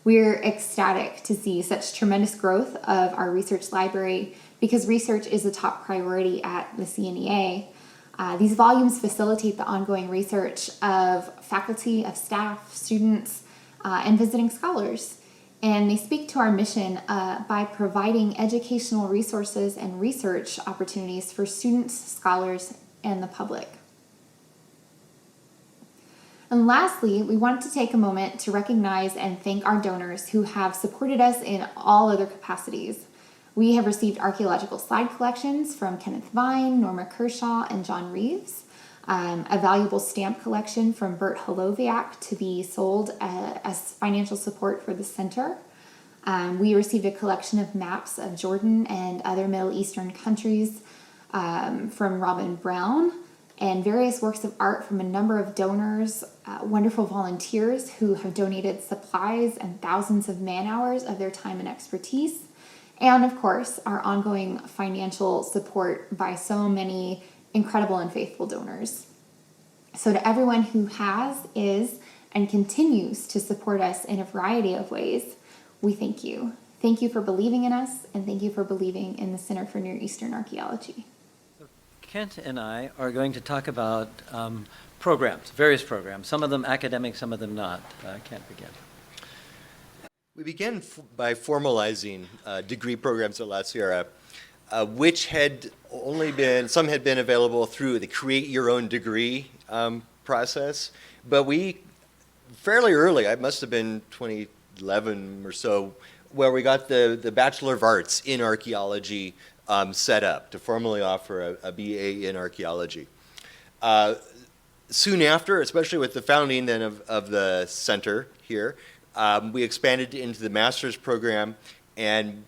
We're ecstatic to see such tremendous growth of our research library because research is a top priority at the CNEA. These volumes facilitate the ongoing research of faculty, of staff, students, and visiting scholars. And they speak to our mission by providing educational resources and research opportunities for students, scholars, and the public. And lastly, we want to take a moment to recognize and thank our donors who have supported us in all other capacities. We have received archaeological slide collections from Kenneth Vine, Norma Kershaw, and John Reeves, a valuable stamp collection from Bert Holoviak to be sold as financial support for the center. We received a collection of maps of Jordan and other Middle Eastern countries from Robin Brown, and various works of art from a number of donors, wonderful volunteers who have donated supplies and thousands of man-hours of their time and expertise. And of course, our ongoing financial support by so many incredible and faithful donors. So to everyone who has, is, and continues to support us in a variety of ways, we thank you. Thank you for believing in us, and thank you for believing in the Center for Near Eastern Archaeology. Kent and I are going to talk about programs, various programs, some of them academic, some of them not. Kent, begin. We began by formalizing degree programs at La Sierra, which had only been, some had been available through the Create Your Own Degree process, but we, fairly early, it must have been 2011 or so, where we got the Bachelor of Arts in Archaeology set up to formally offer a BA in Archaeology. Soon after, especially with the founding then of the center here, we expanded into the master's program and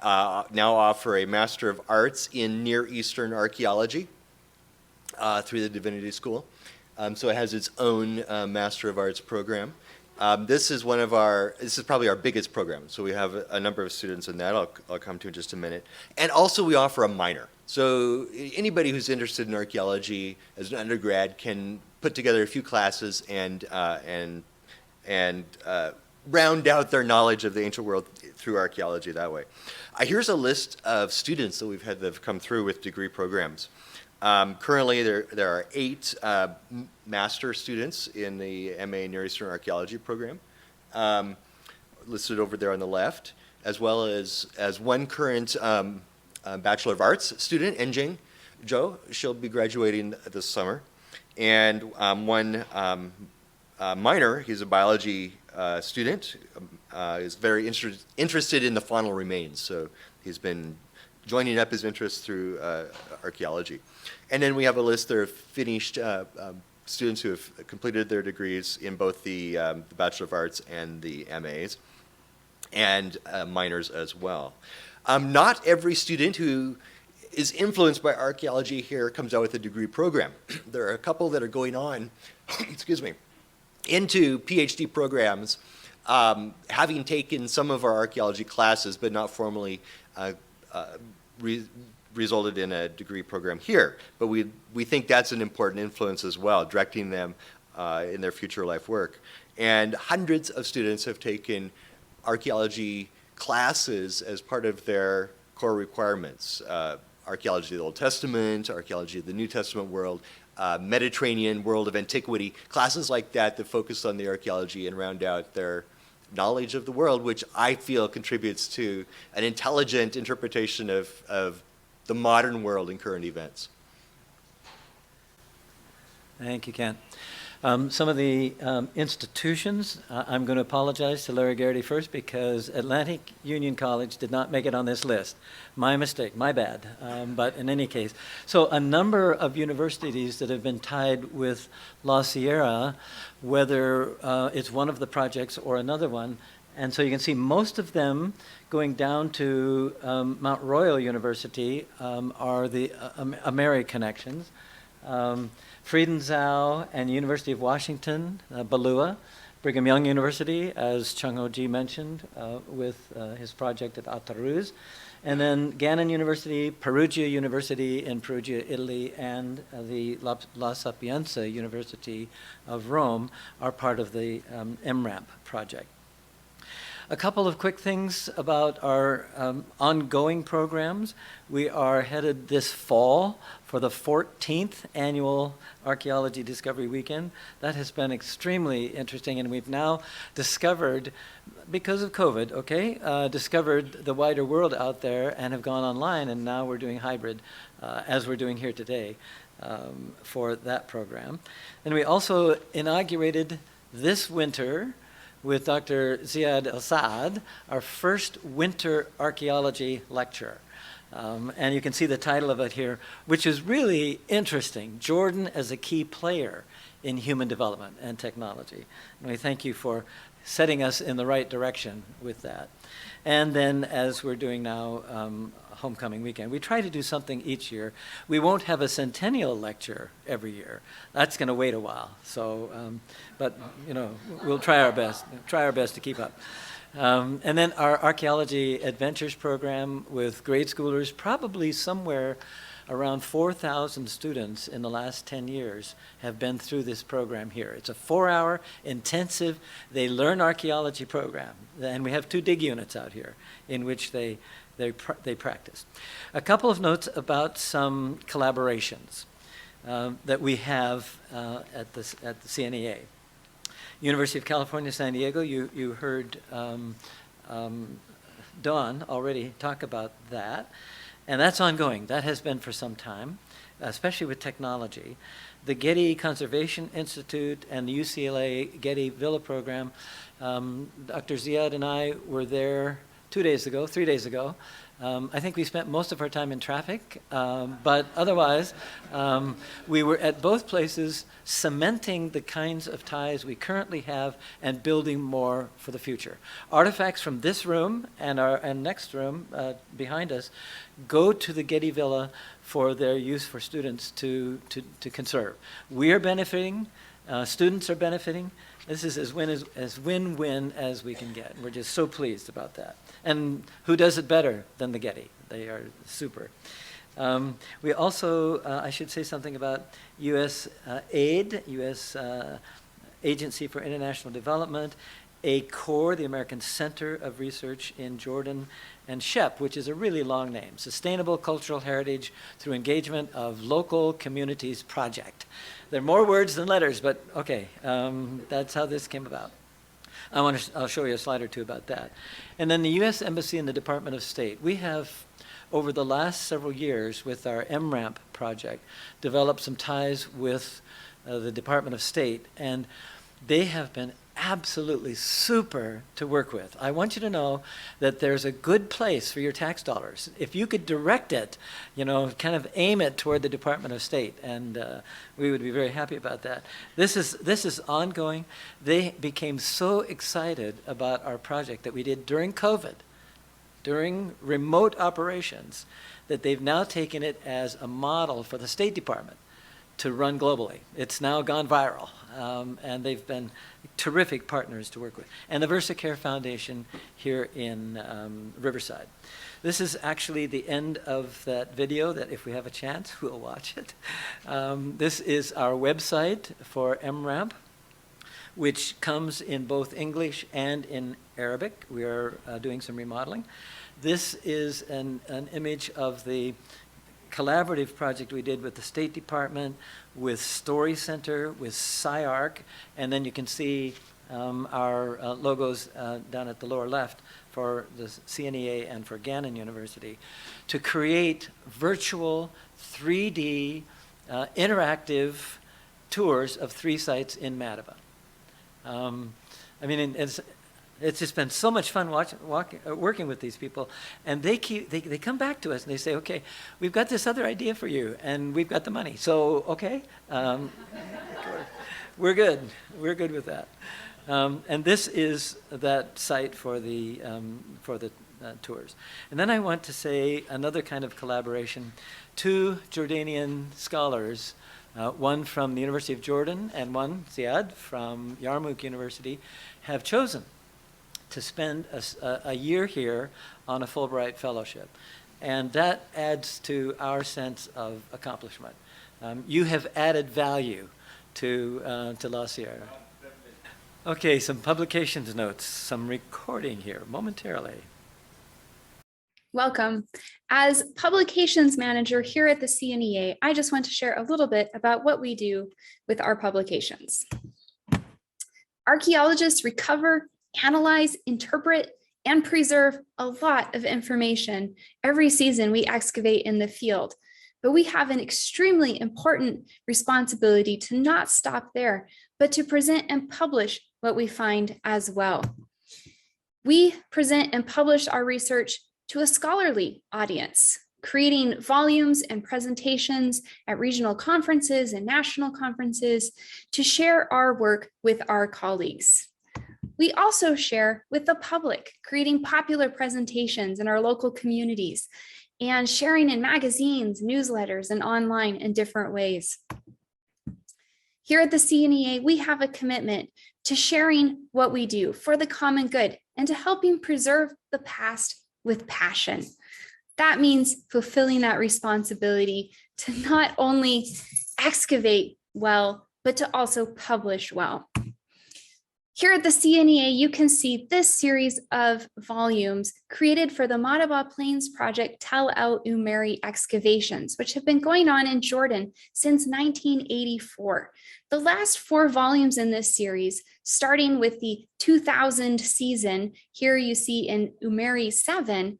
now offer a Master of Arts in Near Eastern Archaeology through the Divinity School. So it has its own Master of Arts program. This is probably our biggest program. So we have a number of students in that I'll come to in just a minute. And also we offer a minor. So anybody who's interested in archaeology as an undergrad can put together a few classes and round out their knowledge of the ancient world through archaeology that way. Here's a list of students that we've had that have come through with degree programs. Currently, there are 8 master students in the MA Near Eastern Archaeology program, listed over there on the left, as well as one current Bachelor of Arts student, Enjing Zhou. She'll be graduating this summer, and one minor. He's a biology student. Is very interested in the faunal remains, so he's been joining up his interest through archaeology. And then we have a list there of finished students who have completed their degrees in both the Bachelor of Arts and the MAs, and minors as well. Not every student who is influenced by archaeology here comes out with a degree program. There are a couple that are going on, excuse me, into PhD programs, having taken some of our archaeology classes, but not formally resulted in a degree program here. But we think that's an important influence as well, directing them in their future life work. And hundreds of students have taken archaeology classes as part of their core requirements. Archaeology of the Old Testament, archaeology of the New Testament world, Mediterranean world of antiquity, classes like that that focus on the archaeology and round out their knowledge of the world, which I feel contributes to an intelligent interpretation of the modern world and current events. Thank you, Kent. Some of the institutions, I'm going to apologize to Larry Garrity first because Atlantic Union College did not make it on this list. My mistake, my bad. But in any case, so a number of universities that have been tied with La Sierra, whether it's one of the projects or another one, and so you can see most of them going down to Mount Royal University are the Ameri connections. Friedenau and University of Washington, Balua, Brigham Young University, as Chung Ho Ji mentioned, with his project at Ataruz. And then Gannon University, Perugia University in Perugia, Italy, and the La Sapienza University of Rome are part of the MRAMP project. A couple of quick things about our ongoing programs. We are headed this fall for the 14th annual Archaeology Discovery Weekend. That has been extremely interesting, and we've now discovered, because of COVID, discovered the wider world out there and have gone online, and now we're doing hybrid, as we're doing here today, for that program. And we also inaugurated this winter with Dr. Ziad El-Saad, our first winter archaeology lecture. And you can see the title of it here, which is really interesting, Jordan as a Key Player in Human Development and Technology. And we thank you for setting us in the right direction with that. And then, as we're doing now, Homecoming Weekend. We try to do something each year. We won't have a centennial lecture every year. That's going to wait a while. So, but you know, we'll try our best. Try our best to keep up. And then our Archaeology Adventures program with grade schoolers, probably somewhere around 4,000 students in the last 10 years have been through this program here. It's a 4-hour intensive, they learn archaeology program. And we have 2 dig units out here in which they practice. A couple of notes about some collaborations that we have at the CNEA. University of California, San Diego, you heard Dawn already talk about that. And that's ongoing. That has been for some time, especially with technology. The Getty Conservation Institute and the UCLA Getty Villa program, Dr. Ziad and I were there 3 days ago. I think we spent most of our time in traffic, but otherwise, we were at both places cementing the kinds of ties we currently have and building more for the future. Artifacts from this room and next room behind us go to the Getty Villa for their use for students to conserve. We are benefiting, students are benefiting. This is as win-win as we can get. We're just so pleased about that. And who does it better than the Getty? They are super. We also, I should say something about U.S. aid, U.S. Agency for International Development, ACORE, the American Center of Research in Jordan, and SHEP, which is a really long name, Sustainable Cultural Heritage Through Engagement of Local Communities Project. There are more words than letters, but okay, that's how this came about. I'll show you a slide or two about that. And then the U.S. Embassy and the Department of State. We have, over the last several years with our MRAMP project, developed some ties with the Department of State, and they have been absolutely super to work with. I want you to know that there's a good place for your tax dollars. If you could direct it, kind of aim it toward the Department of State, and we would be very happy about that. This is ongoing. They became so excited about our project that we did during COVID, during remote operations, that they've now taken it as a model for the State Department to run globally. It's now gone viral, and they've been terrific partners to work with. And the VersaCare Foundation here in Riverside. This is actually the end of that video that if we have a chance, we'll watch it. This is our website for MRAMP, which comes in both English and in Arabic. We are doing some remodeling. This is an image of the collaborative project we did with the State Department, with Story Center, with SciArc, and then you can see our logos down at the lower left for the CNEA and for Gannon University, to create virtual 3D interactive tours of 3 sites in Madaba. It's just been so much fun working with these people, and they come back to us and they say, okay, we've got this other idea for you, and we've got the money, so okay, we're good with that. And this is that site for the tours. And then I want to say another kind of collaboration. 2 Jordanian scholars one from the University of Jordan and one, Ziad, from Yarmouk University, have chosen to spend a year here on a Fulbright fellowship. And that adds to our sense of accomplishment. You have added value to La Sierra. Okay, some publications notes, some recording here momentarily. Welcome. As publications manager here at the CNEA, I just want to share a little bit about what we do with our publications. Archaeologists recover, analyze, interpret, and preserve a lot of information. Every season we excavate in the field, but we have an extremely important responsibility to not stop there, but to present and publish what we find as well. We present and publish our research to a scholarly audience, creating volumes and presentations at regional conferences and national conferences to share our work with our colleagues. We also share with the public, creating popular presentations in our local communities and sharing in magazines, newsletters, and online in different ways. Here at the CNEA, we have a commitment to sharing what we do for the common good and to helping preserve the past with passion. That means fulfilling that responsibility to not only excavate well, but to also publish well. Here at the CNEA, you can see this series of volumes created for the Madaba Plains Project Tel El Umeri excavations, which have been going on in Jordan since 1984. The last 4 volumes in this series, starting with the 2000 season, here you see in Umeri 7,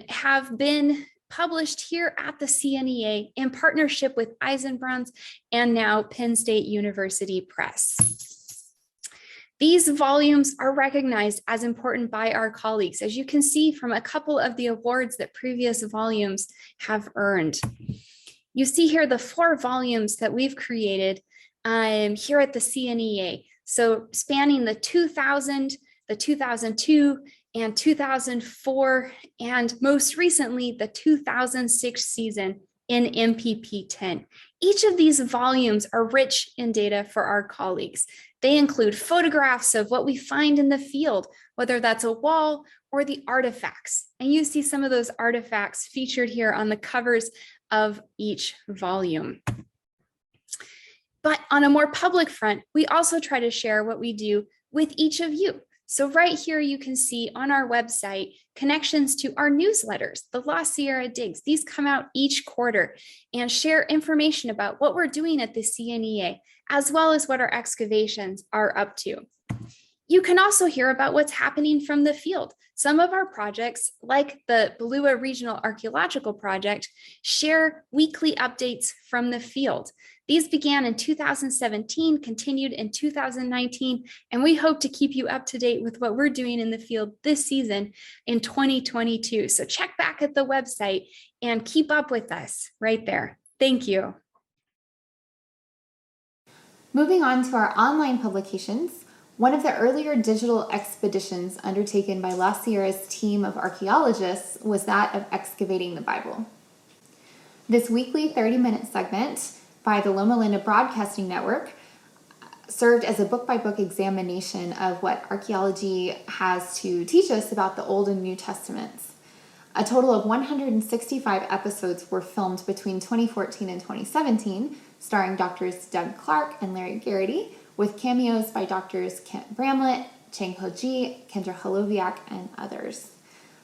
have been published here at the CNEA in partnership with Eisenbrauns and now Penn State University Press. These volumes are recognized as important by our colleagues, as you can see from a couple of the awards that previous volumes have earned. You see here the 4 volumes that we've created here at the CNEA. So spanning the 2000, the 2002, and 2004, and most recently the 2006 season in MPP 10. Each of these volumes are rich in data for our colleagues. They include photographs of what we find in the field, whether that's a wall or the artifacts. And you see some of those artifacts featured here on the covers of each volume. But on a more public front, we also try to share what we do with each of you. So right here, you can see on our website connections to our newsletters, the La Sierra Digs. These come out each quarter and share information about what we're doing at the CNEA, as well as what our excavations are up to. You can also hear about what's happening from the field. Some of our projects, like the Balua Regional Archaeological Project, share weekly updates from the field. These began in 2017, continued in 2019, and we hope to keep you up to date with what we're doing in the field this season in 2022. So check back at the website and keep up with us right there. Thank you. Moving on to our online publications, one of the earlier digital expeditions undertaken by La Sierra's team of archaeologists was that of excavating the Bible. This weekly 30-minute segment by the Loma Linda Broadcasting Network served as a book-by-book examination of what archaeology has to teach us about the Old and New Testaments. A total of 165 episodes were filmed between 2014 and 2017, starring Drs. Doug Clark and Larry Garrity, with cameos by Drs. Kent Bramlett, Chang Ho Ji, Kendra Holoviak, and others.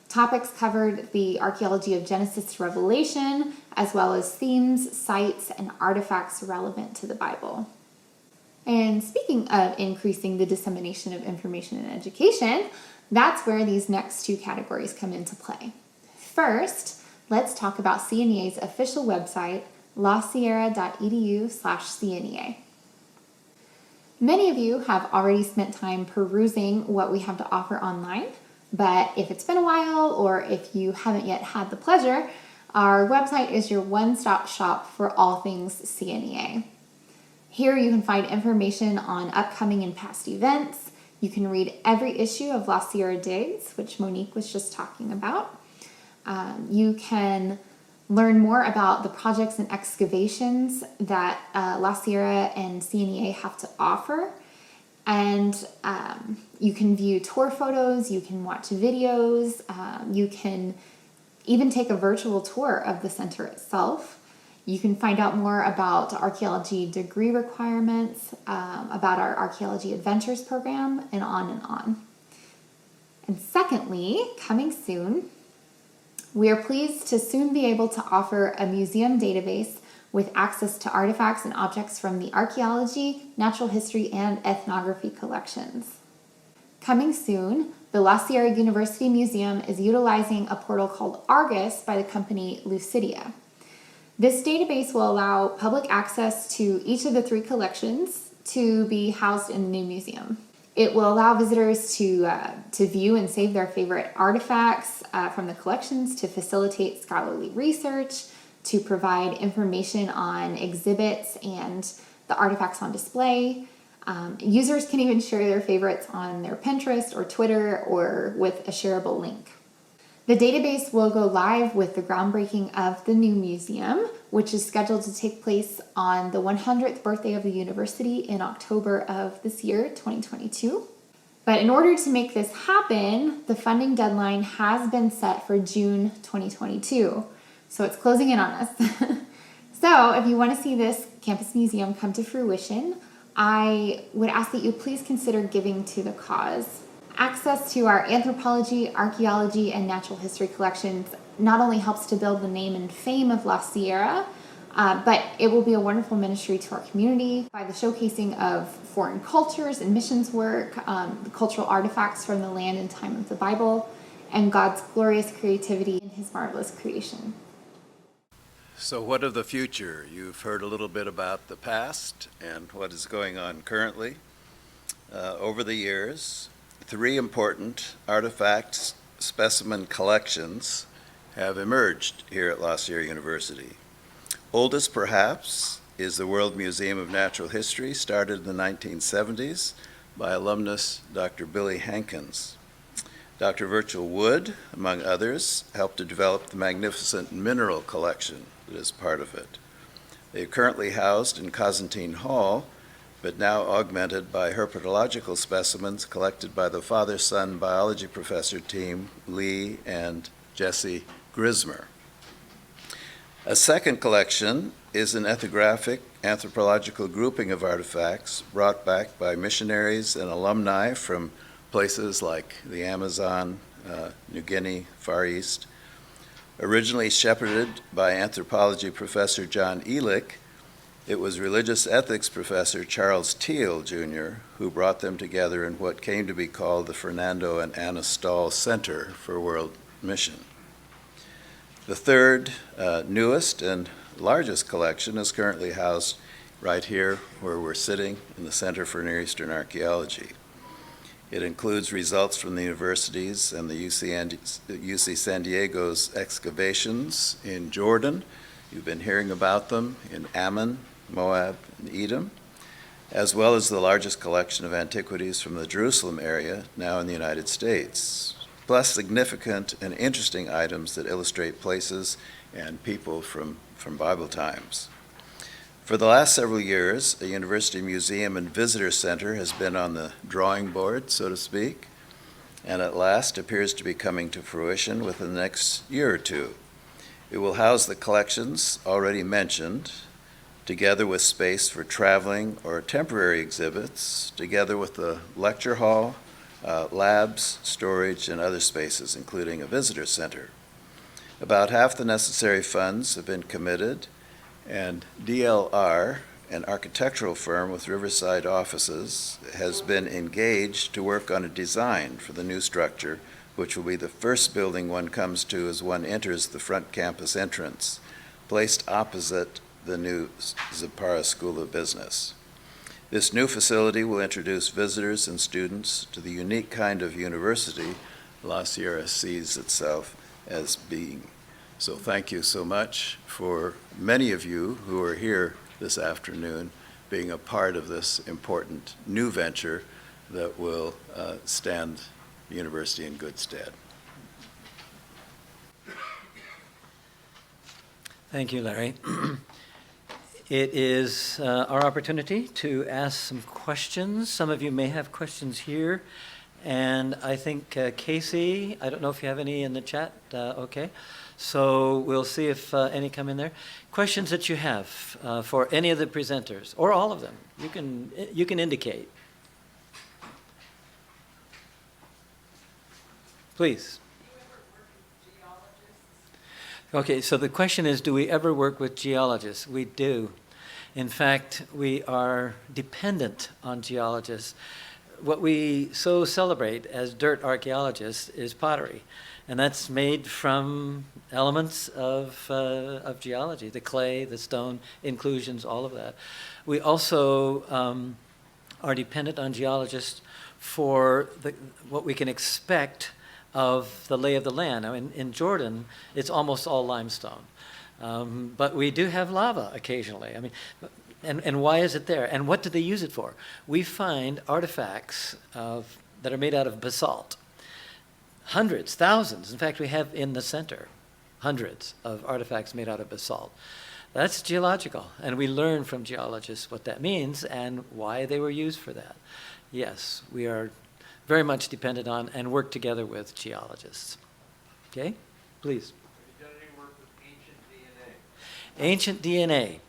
Topics covered the archaeology of Genesis to Revelation, as well as themes, sites, and artifacts relevant to the Bible. And speaking of increasing the dissemination of information and education, that's where these next 2 categories come into play. First, let's talk about CNEA's official website, lasierra.edu/CNEA. Many of you have already spent time perusing what we have to offer online, but if it's been a while or if you haven't yet had the pleasure, our website is your one-stop shop for all things CNEA. Here you can find information on upcoming and past events. You can read every issue of La Sierra Digs, which Monique was just talking about. You can learn more about the projects and excavations that La Sierra and CNEA have to offer. And you can view tour photos, you can watch videos, you can even take a virtual tour of the center itself. You can find out more about archaeology degree requirements, about our Archaeology Adventures program, and on and on. And secondly, coming soon, we are pleased to soon be able to offer a museum database with access to artifacts and objects from the archaeology, natural history, and ethnography collections. Coming soon, the La Sierra University Museum is utilizing a portal called Argus by the company Lucidia. This database will allow public access to each of the 3 collections to be housed in the new museum. It will allow visitors to view and save their favorite artifacts from the collections, to facilitate scholarly research, to provide information on exhibits and the artifacts on display. Users can even share their favorites on their Pinterest or Twitter or with a shareable link. The database will go live with the groundbreaking of the new museum, which is scheduled to take place on the 100th birthday of the university in October of this year, 2022. But in order to make this happen, the funding deadline has been set for June 2022. So it's closing in on us. So if you want to see this campus museum come to fruition, I would ask that you please consider giving to the cause. Access to our anthropology, archaeology, and natural history collections not only helps to build the name and fame of La Sierra, but it will be a wonderful ministry to our community by the showcasing of foreign cultures and missions work, the cultural artifacts from the land and time of the Bible, and God's glorious creativity in his marvelous creation. So what of the future? You've heard a little bit about the past and what is going on currently. Over the years, 3 important artifact specimen collections have emerged here at La Sierra University. Oldest, perhaps, is the World Museum of Natural History, started in the 1970s by alumnus Dr. Billy Hankins. Dr. Virgil Wood, among others, helped to develop the magnificent mineral collection that is part of it. They are currently housed in Cosentine Hall, but now augmented by herpetological specimens collected by the father-son biology professor team, Lee and Jesse Grismer. A second collection is an ethnographic anthropological grouping of artifacts brought back by missionaries and alumni from places like the Amazon, New Guinea, Far East. Originally shepherded by anthropology professor John Elick, it was religious ethics professor Charles Teal, Jr., who brought them together in what came to be called the Fernando and Anna Stahl Center for World Mission. The third, newest and largest collection is currently housed right here where we're sitting in the Center for Near Eastern Archaeology. It includes results from the universities and the UC San Diego's excavations in Jordan. You've been hearing about them in Ammon, Moab, and Edom, as well as the largest collection of antiquities from the Jerusalem area, now in the United States, plus significant and interesting items that illustrate places and people from Bible times. For the last several years, a university museum and visitor center has been on the drawing board, so to speak, and at last appears to be coming to fruition within the next year or 2. It will house the collections already mentioned, together with space for traveling or temporary exhibits, together with the lecture hall, labs, storage, and other spaces, including a visitor center. About half the necessary funds have been committed, and DLR, an architectural firm with Riverside offices, has been engaged to work on a design for the new structure, which will be the first building one comes to as one enters the front campus entrance, placed opposite the new Zipporah School of Business. This new facility will introduce visitors and students to the unique kind of university La Sierra sees itself as being. So thank you so much for many of you who are here this afternoon being a part of this important new venture that will stand the university in good stead. Thank you, Larry. It is our opportunity to ask some questions. Some of you may have questions here. And I think Casey, I don't know if you have any in the chat. Okay. So we'll see if any come in there. Questions that you have for any of the presenters, or all of them. You can indicate. Please. Okay, so the question is, do we ever work with geologists? We do. In fact, we are dependent on geologists. What we so celebrate as dirt archaeologists is pottery, and that's made from elements of geology, the clay, the stone, inclusions, all of that. We also are dependent on geologists for what we can expect of the lay of the land. Now, in Jordan, it's almost all limestone. But we do have lava occasionally. I mean, and why is it there? And what do they use it for? We find artifacts that are made out of basalt. Hundreds, thousands. In fact, we have in the center hundreds of artifacts made out of basalt. That's geological. And we learn from geologists what that means and why they were used for that. Yes, we are very much dependent on and work together with geologists. Okay, please. Have you done any work with ancient DNA? Ancient DNA.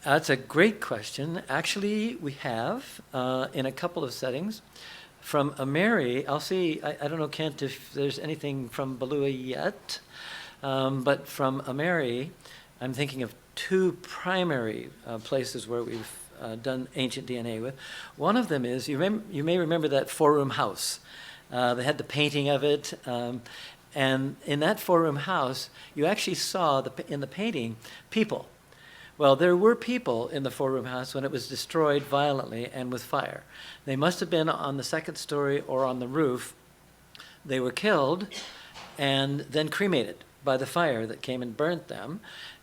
That's a great question. Actually, we have in a couple of settings. From Ameri, I'll see, I don't know, Kent, if there's anything from Balua yet, but from Ameri, I'm thinking of two primary places where we've done ancient DNA with. One of them is, you may remember that four-room house. They had the painting of it, and in that four-room house, you actually saw in the painting people. Well, there were people in the four-room house when it was destroyed violently and with fire. They must have been on the second story or on the roof. They were killed and then cremated by the fire that came and burnt them.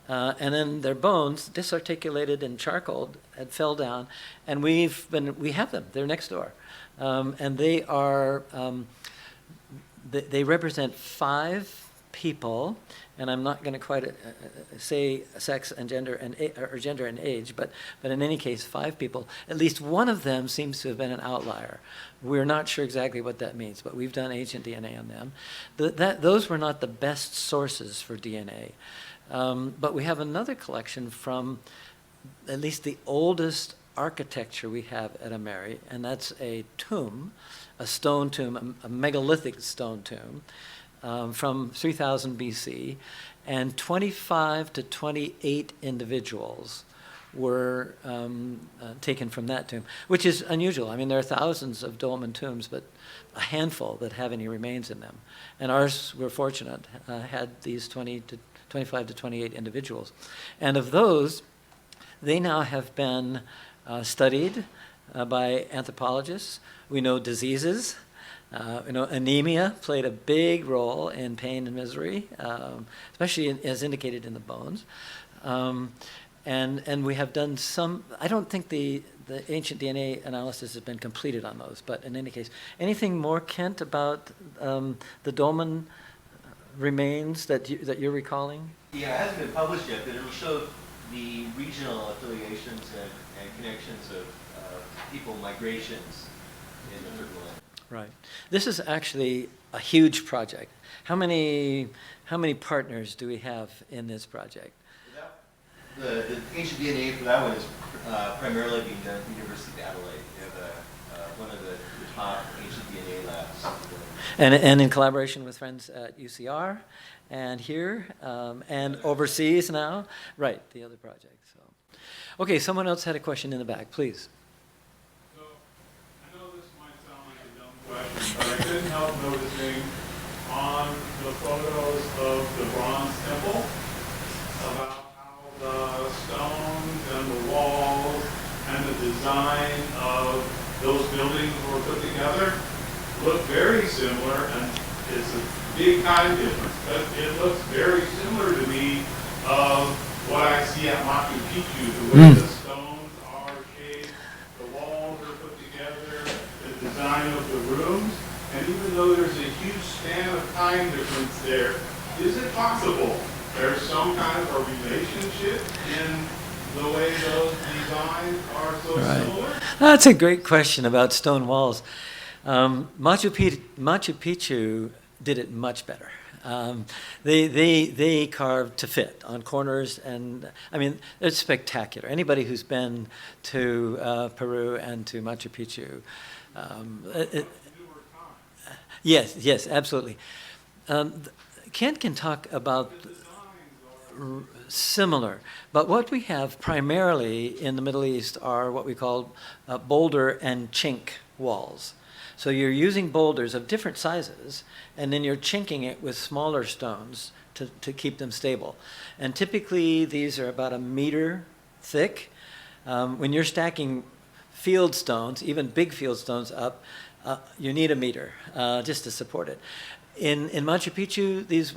And then their bones, disarticulated and charcoaled, had fell down. And we have them. They're next door. And they are, they represent 5 people, and I'm not going to quite say sex and gender or gender and age, but in any case, 5 people. At least one of them seems to have been an outlier. We're not sure exactly what that means, but we've done ancient DNA on them. Those were not the best sources for DNA. But we have another collection from at least the oldest architecture we have at Ameri, and that's a tomb, a stone tomb, a megalithic stone tomb, from 3000 BC, and 25 to 28 individuals were taken from that tomb, which is unusual. I mean, there are thousands of dolmen tombs, but a handful that have any remains in them. And ours, we're fortunate, had these 25 to 28 individuals. And of those, they now have been studied by anthropologists. We know diseases. Anemia played a big role in pain and misery, especially as indicated in the bones. And we have done some, I don't think the ancient DNA analysis has been completed on those, but in any case, anything more, Kent, about the dolmen remains that you're recalling? Yeah, it hasn't been published yet, but it'll show the regional affiliations and connections of people migrations in the third land. Right. This is actually a huge project. How many partners do we have in this project? The ancient DNA for that one is primarily being done at the University of Adelaide. They have one of the top ancient DNA labs. And in collaboration with friends at UCR and here and overseas now. Right, the other project. So, okay, someone else had a question in the back, please. So, I know this might sound like a dumb question, but I couldn't help noticing on the photos of the bronze temple about how the stones and the walls and the design of those buildings were put together look very similar, and it's a big time difference, but it looks very similar to me of what I see at Machu Picchu, the way the stones are shaped, the walls are put together, the design of the rooms, and even though there's a huge span of time difference there, is it possible there's some kind of a relationship in the way those designs are so similar? That's a great question about stone walls. Machu Picchu did it much better. They carved to fit on corners, and I mean, it's spectacular. Anybody who's been to Peru and to Machu Picchu, yes, absolutely. Kent can talk about similar, but what we have primarily in the Middle East are what we call boulder and chink walls. So you're using boulders of different sizes, and then you're chinking it with smaller stones to keep them stable. And typically these are about 1 meter thick. When you're stacking field stones, even big field stones up, you need 1 meter just to support it. In Machu Picchu, these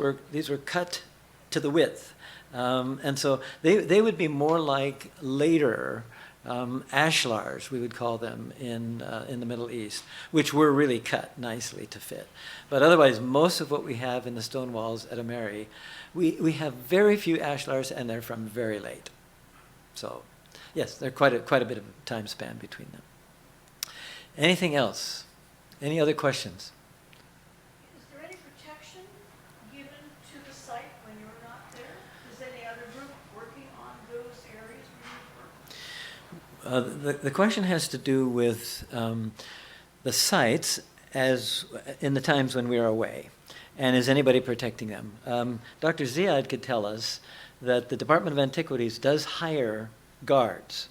were cut to the width. And so they would be more like later ashlars, we would call them in the Middle East, which were really cut nicely to fit. But otherwise, most of what we have in the stone walls at Ameri, we have very few ashlars, and they're from very late. So, yes, there's quite a bit of time span between them. Anything else? Any other questions? Is there any protection given to the site when you're not there? Is any other group working on those areas where you work? The question has to do with the sites as in the times when we are away, and is anybody protecting them? Dr. Ziad could tell us that the Department of Antiquities does hire guards.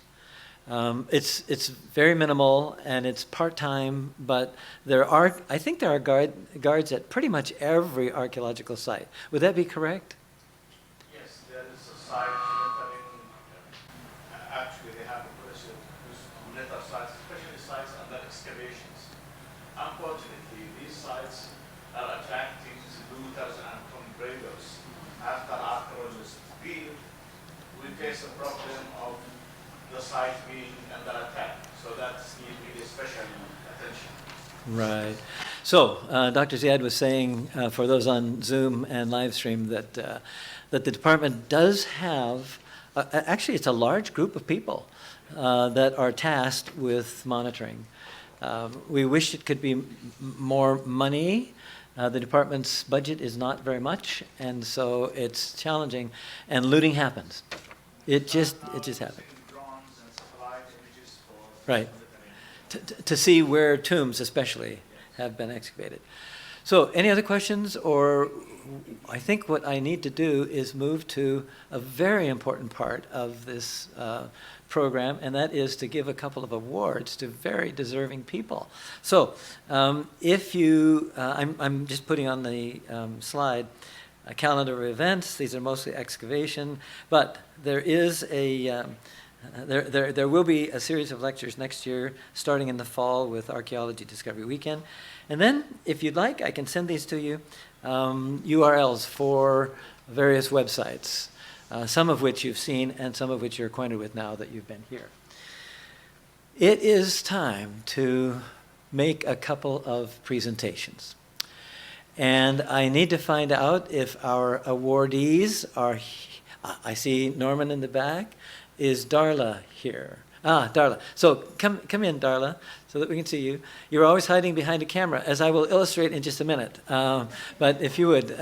It's very minimal and it's part-time, but I think there are guards at pretty much every archaeological site. Would that be correct? Yes, there is a site monitoring. Actually, they have a policy to monitor sites, especially sites under excavations. Unfortunately, these sites are attracting looters and conveyors. After archaeologists leave, we face a problem of the site being under attack. So that's needs special attention. Right. So Dr. Ziad was saying, for those on Zoom and live stream, that the department does have, actually it's a large group of people that are tasked with monitoring. We wish it could be more money. The department's budget is not very much, and so it's challenging, and looting happens. It just happens. Right. To see where tombs especially have been excavated. So any other questions? Or I think what I need to do is move to a very important part of this program, and that is to give a couple of awards to very deserving people. So if you, I'm just putting on the slide a calendar of events. These are mostly excavation, but there is a there will be a series of lectures next year, starting in the fall with Archaeology Discovery Weekend. And then, if you'd like, I can send these to you, URLs for various websites, some of which you've seen and some of which you're acquainted with now that you've been here. It is time to make a couple of presentations. And I need to find out if our awardees are, I see Norman in the back. Is Darla here? Darla. So come in, Darla, so that we can see you. You're always hiding behind a camera, as I will illustrate in just a minute. But if you would,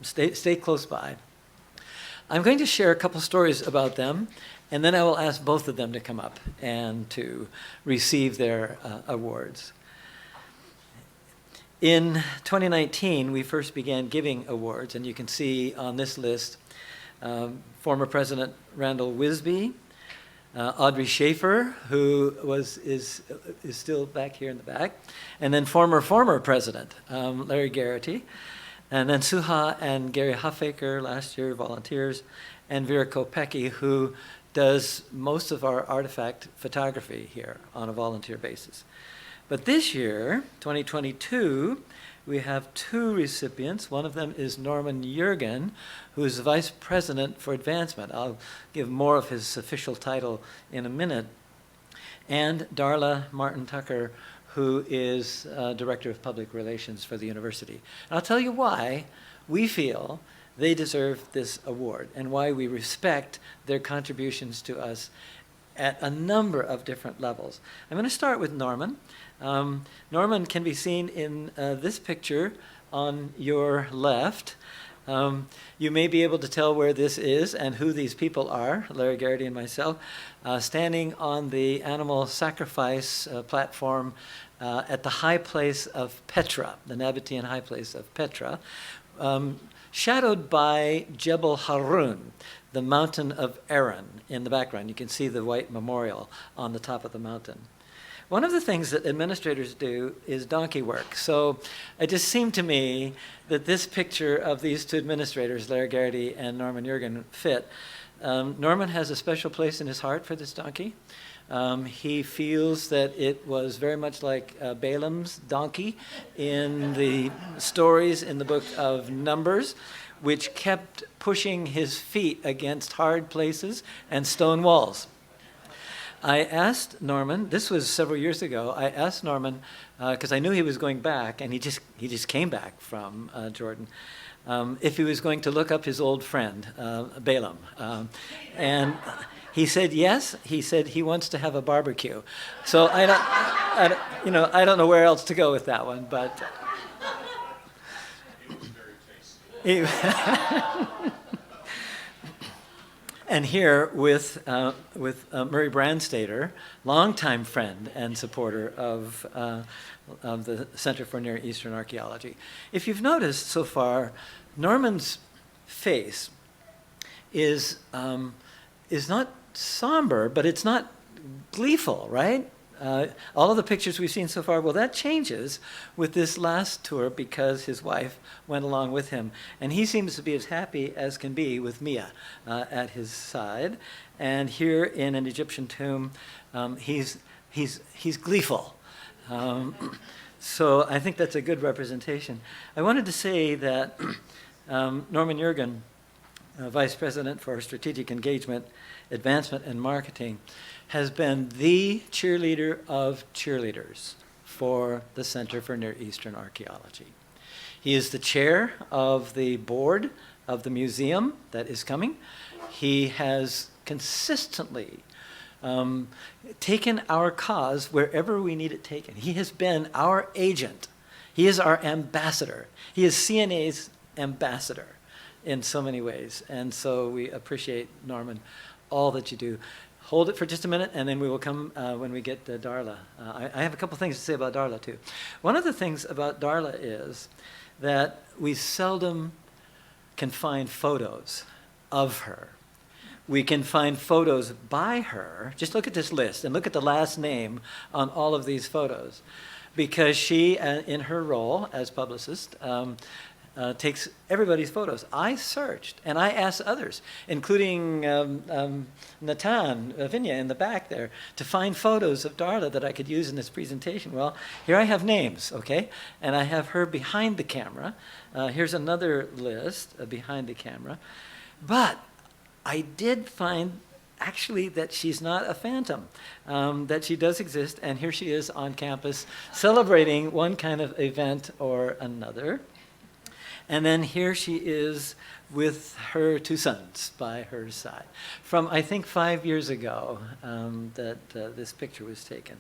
stay close by. I'm going to share a couple stories about them, and then I will ask both of them to come up and to receive their awards. In 2019, we first began giving awards, and you can see on this list former President Randall Wisby, Audrey Schaefer, who is still back here in the back, and then former President Larry Garrity, and then Suha and Gary Huffaker, last year volunteers, and Vera Kopecki, who does most of our artifact photography here on a volunteer basis. But this year, 2022, we have 2 recipients. One of them is Norman Jurgen, who is the Vice President for Advancement. I'll give more of his official title in a minute. And Darla Martin Tucker, who is Director of Public Relations for the university. And I'll tell you why we feel they deserve this award and why we respect their contributions to us at a number of different levels. I'm going to start with Norman. Norman can be seen in this picture on your left. You may be able to tell where this is and who these people are, Larry Garrity and myself, standing on the animal sacrifice platform at the high place of Petra, the Nabatean high place of Petra, shadowed by Jebel Harun, the mountain of Aaron in the background. You can see the white memorial on the top of the mountain. One of the things that administrators do is donkey work. So it just seemed to me that this picture of these two administrators, Larry Garrity and Norman Jurgen, fit. Norman has a special place in his heart for this donkey. He feels that it was very much like Balaam's donkey in the stories in the book of Numbers, which kept pushing his feet against hard places and stone walls. I asked Norman, this was several years ago, I asked Norman, because I knew he was going back, and he just came back from Jordan, if he was going to look up his old friend, Balaam. And he said yes. He said he wants to have a barbecue. So I don't know where else to go with that one, but It was very tasty. And here with Murray Brandstater, longtime friend and supporter of the Center for Near Eastern Archaeology. If you've noticed so far, Norman's face is not somber, but it's not gleeful, right? All of the pictures we've seen so far, well, that changes with this last tour because his wife went along with him. And he seems to be as happy as can be with Mia at his side. And here in an Egyptian tomb, he's gleeful. So I think that's a good representation. I wanted to say that Norman Jurgen, Vice President for Strategic Engagement, Advancement, and Marketing, has been the cheerleader of cheerleaders for the Center for Near Eastern Archaeology. He is the chair of the board of the museum that is coming. He has consistently taken our cause wherever we need it taken. He has been our agent. He is our ambassador. He is CNEA's ambassador in so many ways. And so we appreciate, Norman, all that you do. Hold it for just a minute, and then we will come when we get to Darla. I have a couple things to say about Darla, too. One of the things about Darla is that we seldom can find photos of her. We can find photos by her. Just look at this list and look at the last name on all of these photos, because she, in her role as publicist, takes everybody's photos. I searched, and I asked others, including Natan Vinya in the back there, to find photos of Darla that I could use in this presentation. Well, here I have names, okay? And I have her behind the camera. Here's another list behind the camera. But I did find actually that she's not a phantom, that she does exist, and here she is on campus celebrating one kind of event or another. And then here she is with her two sons by her side. From, I think, 5 years ago that this picture was taken.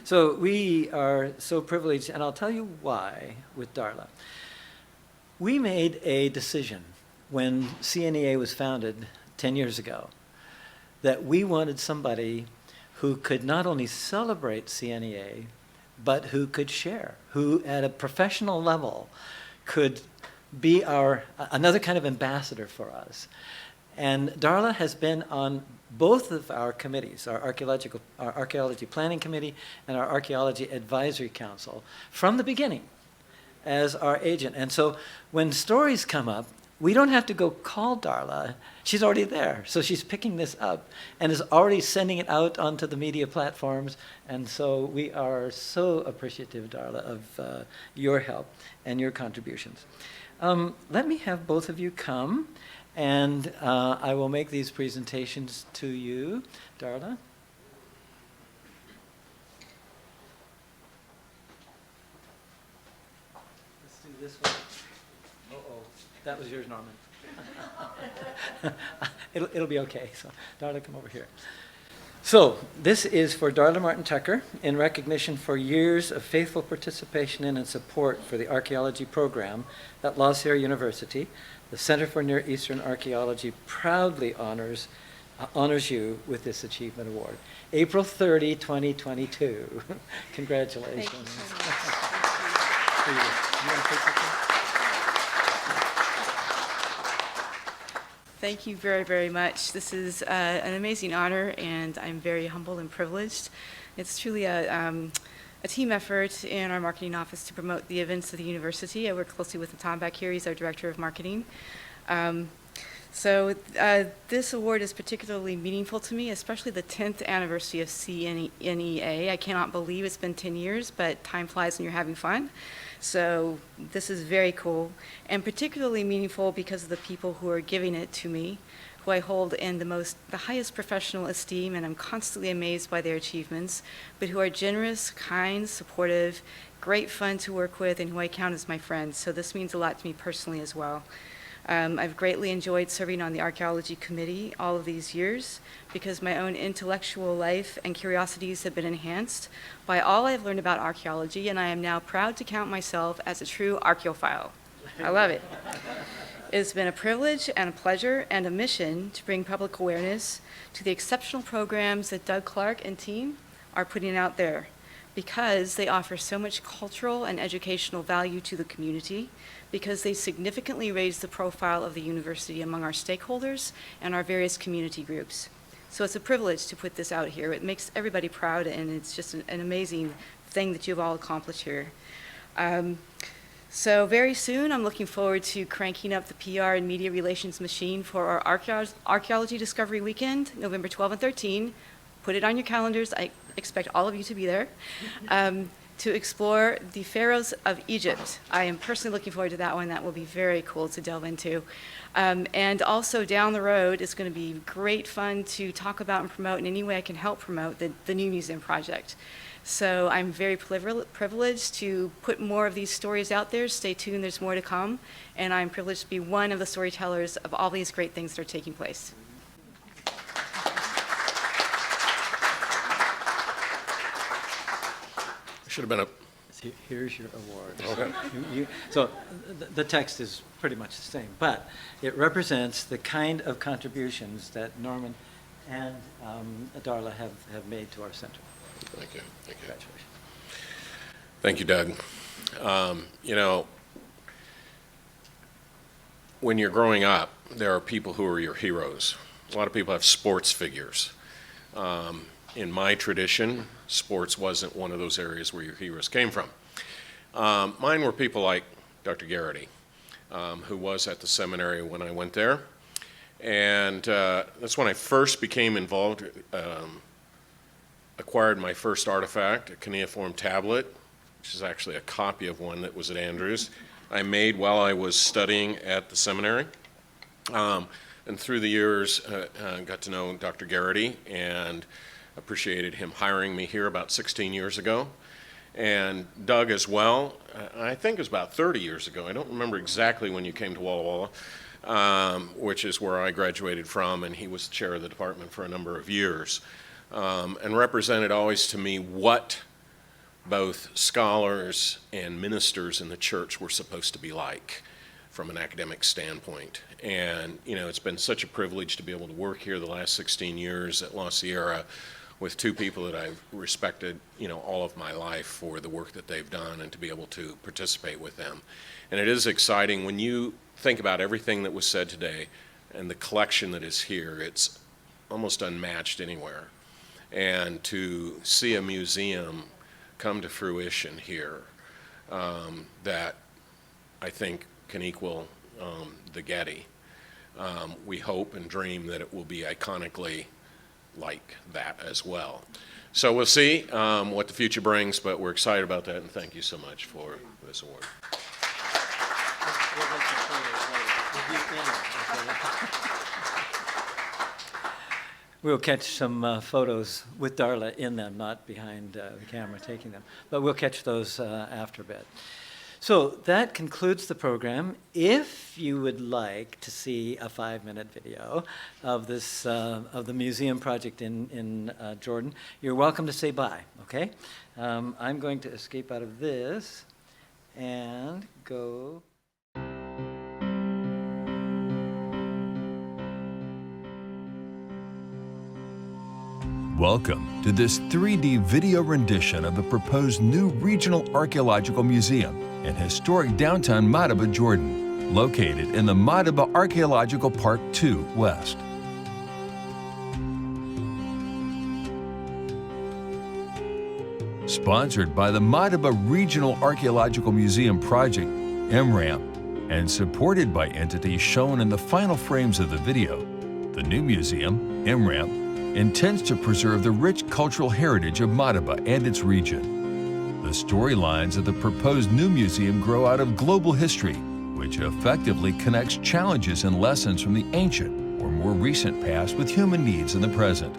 So we are so privileged, and I'll tell you why with Darla. We made a decision when CNEA was founded 10 years ago that we wanted somebody who could not only celebrate CNEA, but who could share, who at a professional level could be another kind of ambassador for us. And Darla has been on both of our committees, our Archaeology Planning Committee and our Archaeology Advisory Council, from the beginning as our agent. And so when stories come up, we don't have to go call Darla. She's already there. So she's picking this up and is already sending it out onto the media platforms. And so we are so appreciative, Darla, of your help and your contributions. Let me have both of you come, and I will make these presentations to you. Darla? Let's do this one. Uh-oh. That was yours, Norman. It'll be okay. So, Darla, come over here. So, this is for Darla Martin Tucker in recognition for years of faithful participation in and support for the archaeology program at La Sierra University. The Center for Near Eastern Archaeology proudly honors you with this achievement award. April 30, 2022. Congratulations. Thank you so much. Here you go. You want to take something? Thank you very, very much. This is an amazing honor, and I'm very humbled and privileged. It's truly a team effort in our marketing office to promote the events of the university. I work closely with Tom back here. He's our director of marketing. So this award is particularly meaningful to me, especially the 10th anniversary of CNEA. I cannot believe it's been 10 years, but time flies when you're having fun. So this is very cool, and particularly meaningful because of the people who are giving it to me, who I hold in the highest professional esteem, and I'm constantly amazed by their achievements, but who are generous, kind, supportive, great fun to work with, and who I count as my friends. So this means a lot to me personally as well. I've greatly enjoyed serving on the archaeology committee all of these years because my own intellectual life and curiosities have been enhanced by all I've learned about archaeology, and I am now proud to count myself as a true archaeophile. I love it. It's been a privilege and a pleasure and a mission to bring public awareness to the exceptional programs that Doug Clark and team are putting out there, because they offer so much cultural and educational value to the community, because they significantly raise the profile of the university among our stakeholders and our various community groups. So it's a privilege to put this out here. It makes everybody proud, and it's just an amazing thing that you've all accomplished here. So very soon, I'm looking forward to cranking up the PR and media relations machine for our Archaeology Discovery Weekend, November 12 and 13. Put it on your calendars. I expect all of you to be there, to explore the pharaohs of Egypt. I am personally looking forward to that one. That will be very cool to delve into. And also down the road, it's going to be great fun to talk about and promote in any way I can help promote the new museum project. So I'm very privileged to put more of these stories out there. Stay tuned, there's more to come. And I'm privileged to be one of the storytellers of all these great things that are taking place. Should have been a. Here's your award. Okay. So the text is pretty much the same, but it represents the kind of contributions that Norman and Darla have made to our center. Thank you. Thank you. Congratulations. Thank you, Doug. You know, when you're growing up, there are people who are your heroes. A lot of people have sports figures. In my tradition, sports wasn't one of those areas where your heroes came from. Mine were people like Dr. Garrity, who was at the seminary when I went there. And that's when I first became involved, acquired my first artifact, a cuneiform tablet, which is actually a copy of one that was at Andrews, I made while I was studying at the seminary. And through the years, got to know Dr. Garrity and appreciated him hiring me here about 16 years ago. And Doug as well, I think it was about 30 years ago. I don't remember exactly when you came to Walla Walla, which is where I graduated from, and he was the chair of the department for a number of years, and represented always to me what both scholars and ministers in the church were supposed to be like from an academic standpoint. And, you know, it's been such a privilege to be able to work here the last 16 years at La Sierra with two people that I've respected, you know, all of my life for the work that they've done, and to be able to participate with them. And it is exciting when you think about everything that was said today and the collection that is here. It's almost unmatched anywhere. And to see a museum come to fruition here that I think can equal the Getty. We hope and dream that it will be iconically like that as well. So we'll see what the future brings, but we're excited about that, and thank you so much for this award. We'll catch some photos with Darla in them, not behind the camera taking them, but we'll catch those after a bit. So that concludes the program. If you would like to see a 5-minute video of this of the museum project in Jordan, you're welcome to say bye. Okay, I'm going to escape out of this and go. Welcome to this 3D video rendition of the proposed new regional archaeological museum in historic downtown Madaba, Jordan, located in the Madaba Archaeological Park 2 West. Sponsored by the Madaba Regional Archaeological Museum Project, MRAM, and supported by entities shown in the final frames of the video, the new museum, MRAM, intends to preserve the rich cultural heritage of Madaba and its region. The storylines of the proposed new museum grow out of global history, which effectively connects challenges and lessons from the ancient or more recent past with human needs in the present.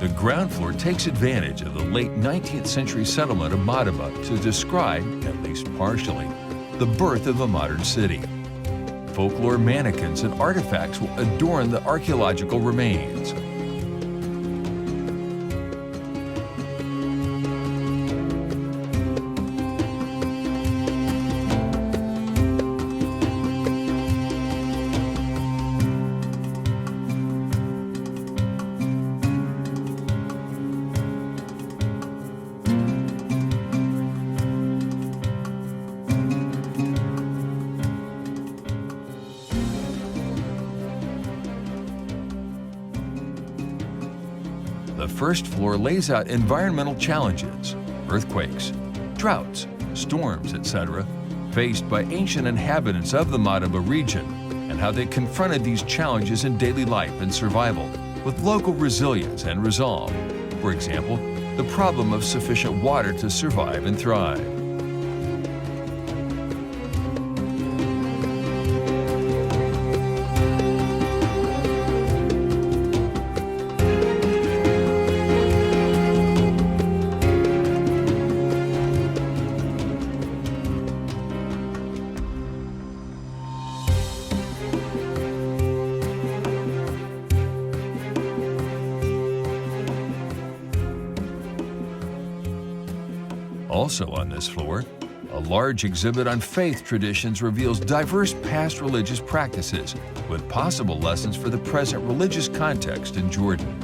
The ground floor takes advantage of the late 19th century settlement of Madaba to describe, at least partially, the birth of a modern city. Folklore mannequins and artifacts will adorn the archaeological remains. The first floor lays out environmental challenges, earthquakes, droughts, storms, etc., faced by ancient inhabitants of the Madaba region and how they confronted these challenges in daily life and survival with local resilience and resolve. For example, the problem of sufficient water to survive and thrive. Also on this floor, a large exhibit on faith traditions reveals diverse past religious practices with possible lessons for the present religious context in Jordan.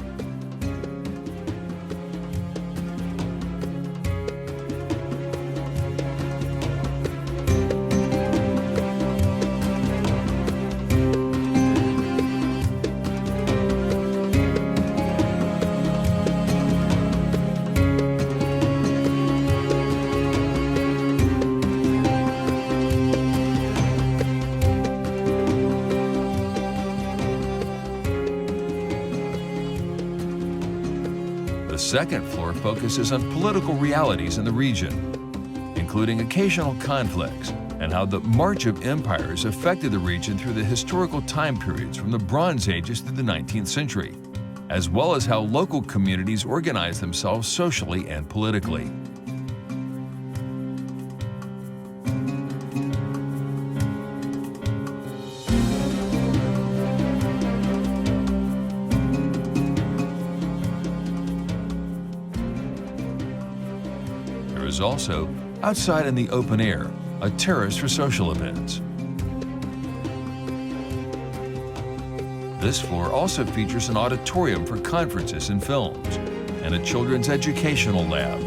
The second floor focuses on political realities in the region, including occasional conflicts and how the march of empires affected the region through the historical time periods from the Bronze Ages to the 19th century, as well as how local communities organize themselves socially and politically. There is also Outside in the open air, a terrace for social events. This floor also features an auditorium for conferences and films, and a children's educational lab.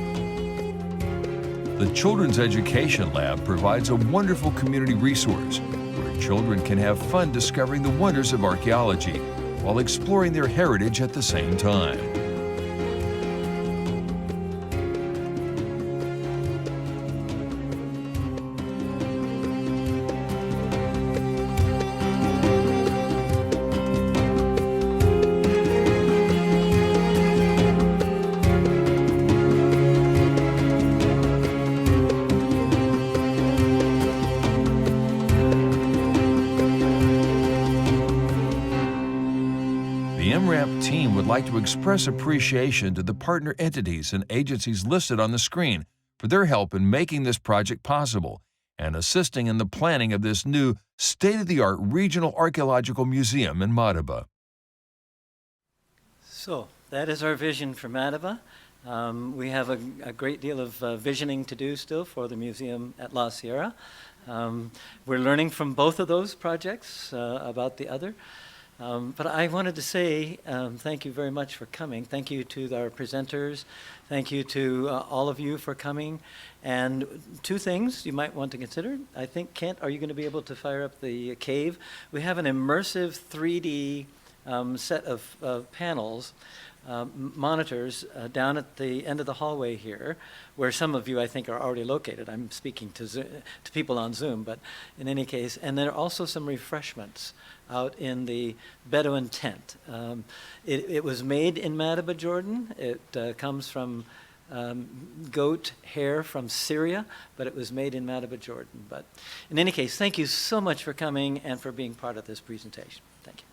The Children's Education Lab provides a wonderful community resource where children can have fun discovering the wonders of archaeology while exploring their heritage at the same time. Would like to express appreciation to the partner entities and agencies listed on the screen for their help in making this project possible and assisting in the planning of this new state-of-the-art regional archaeological museum in Madaba. So that is our vision for Madaba. We have a great deal of visioning to do still for the museum at La Sierra. We're learning from both of those projects about the other. But I wanted to say thank you very much for coming. Thank you to our presenters. Thank you to all of you for coming. And two things you might want to consider. I think, Kent, are you going to be able to fire up the cave? We have an immersive 3D set of panels, monitors down at the end of the hallway here, where some of you, I think, are already located. I'm speaking to people on Zoom, but in any case. And there are also some refreshments out in the Bedouin tent. It was made in Madaba, Jordan. It comes from goat hair from Syria, but it was made in Madaba, Jordan. But in any case, thank you so much for coming and for being part of this presentation. Thank you.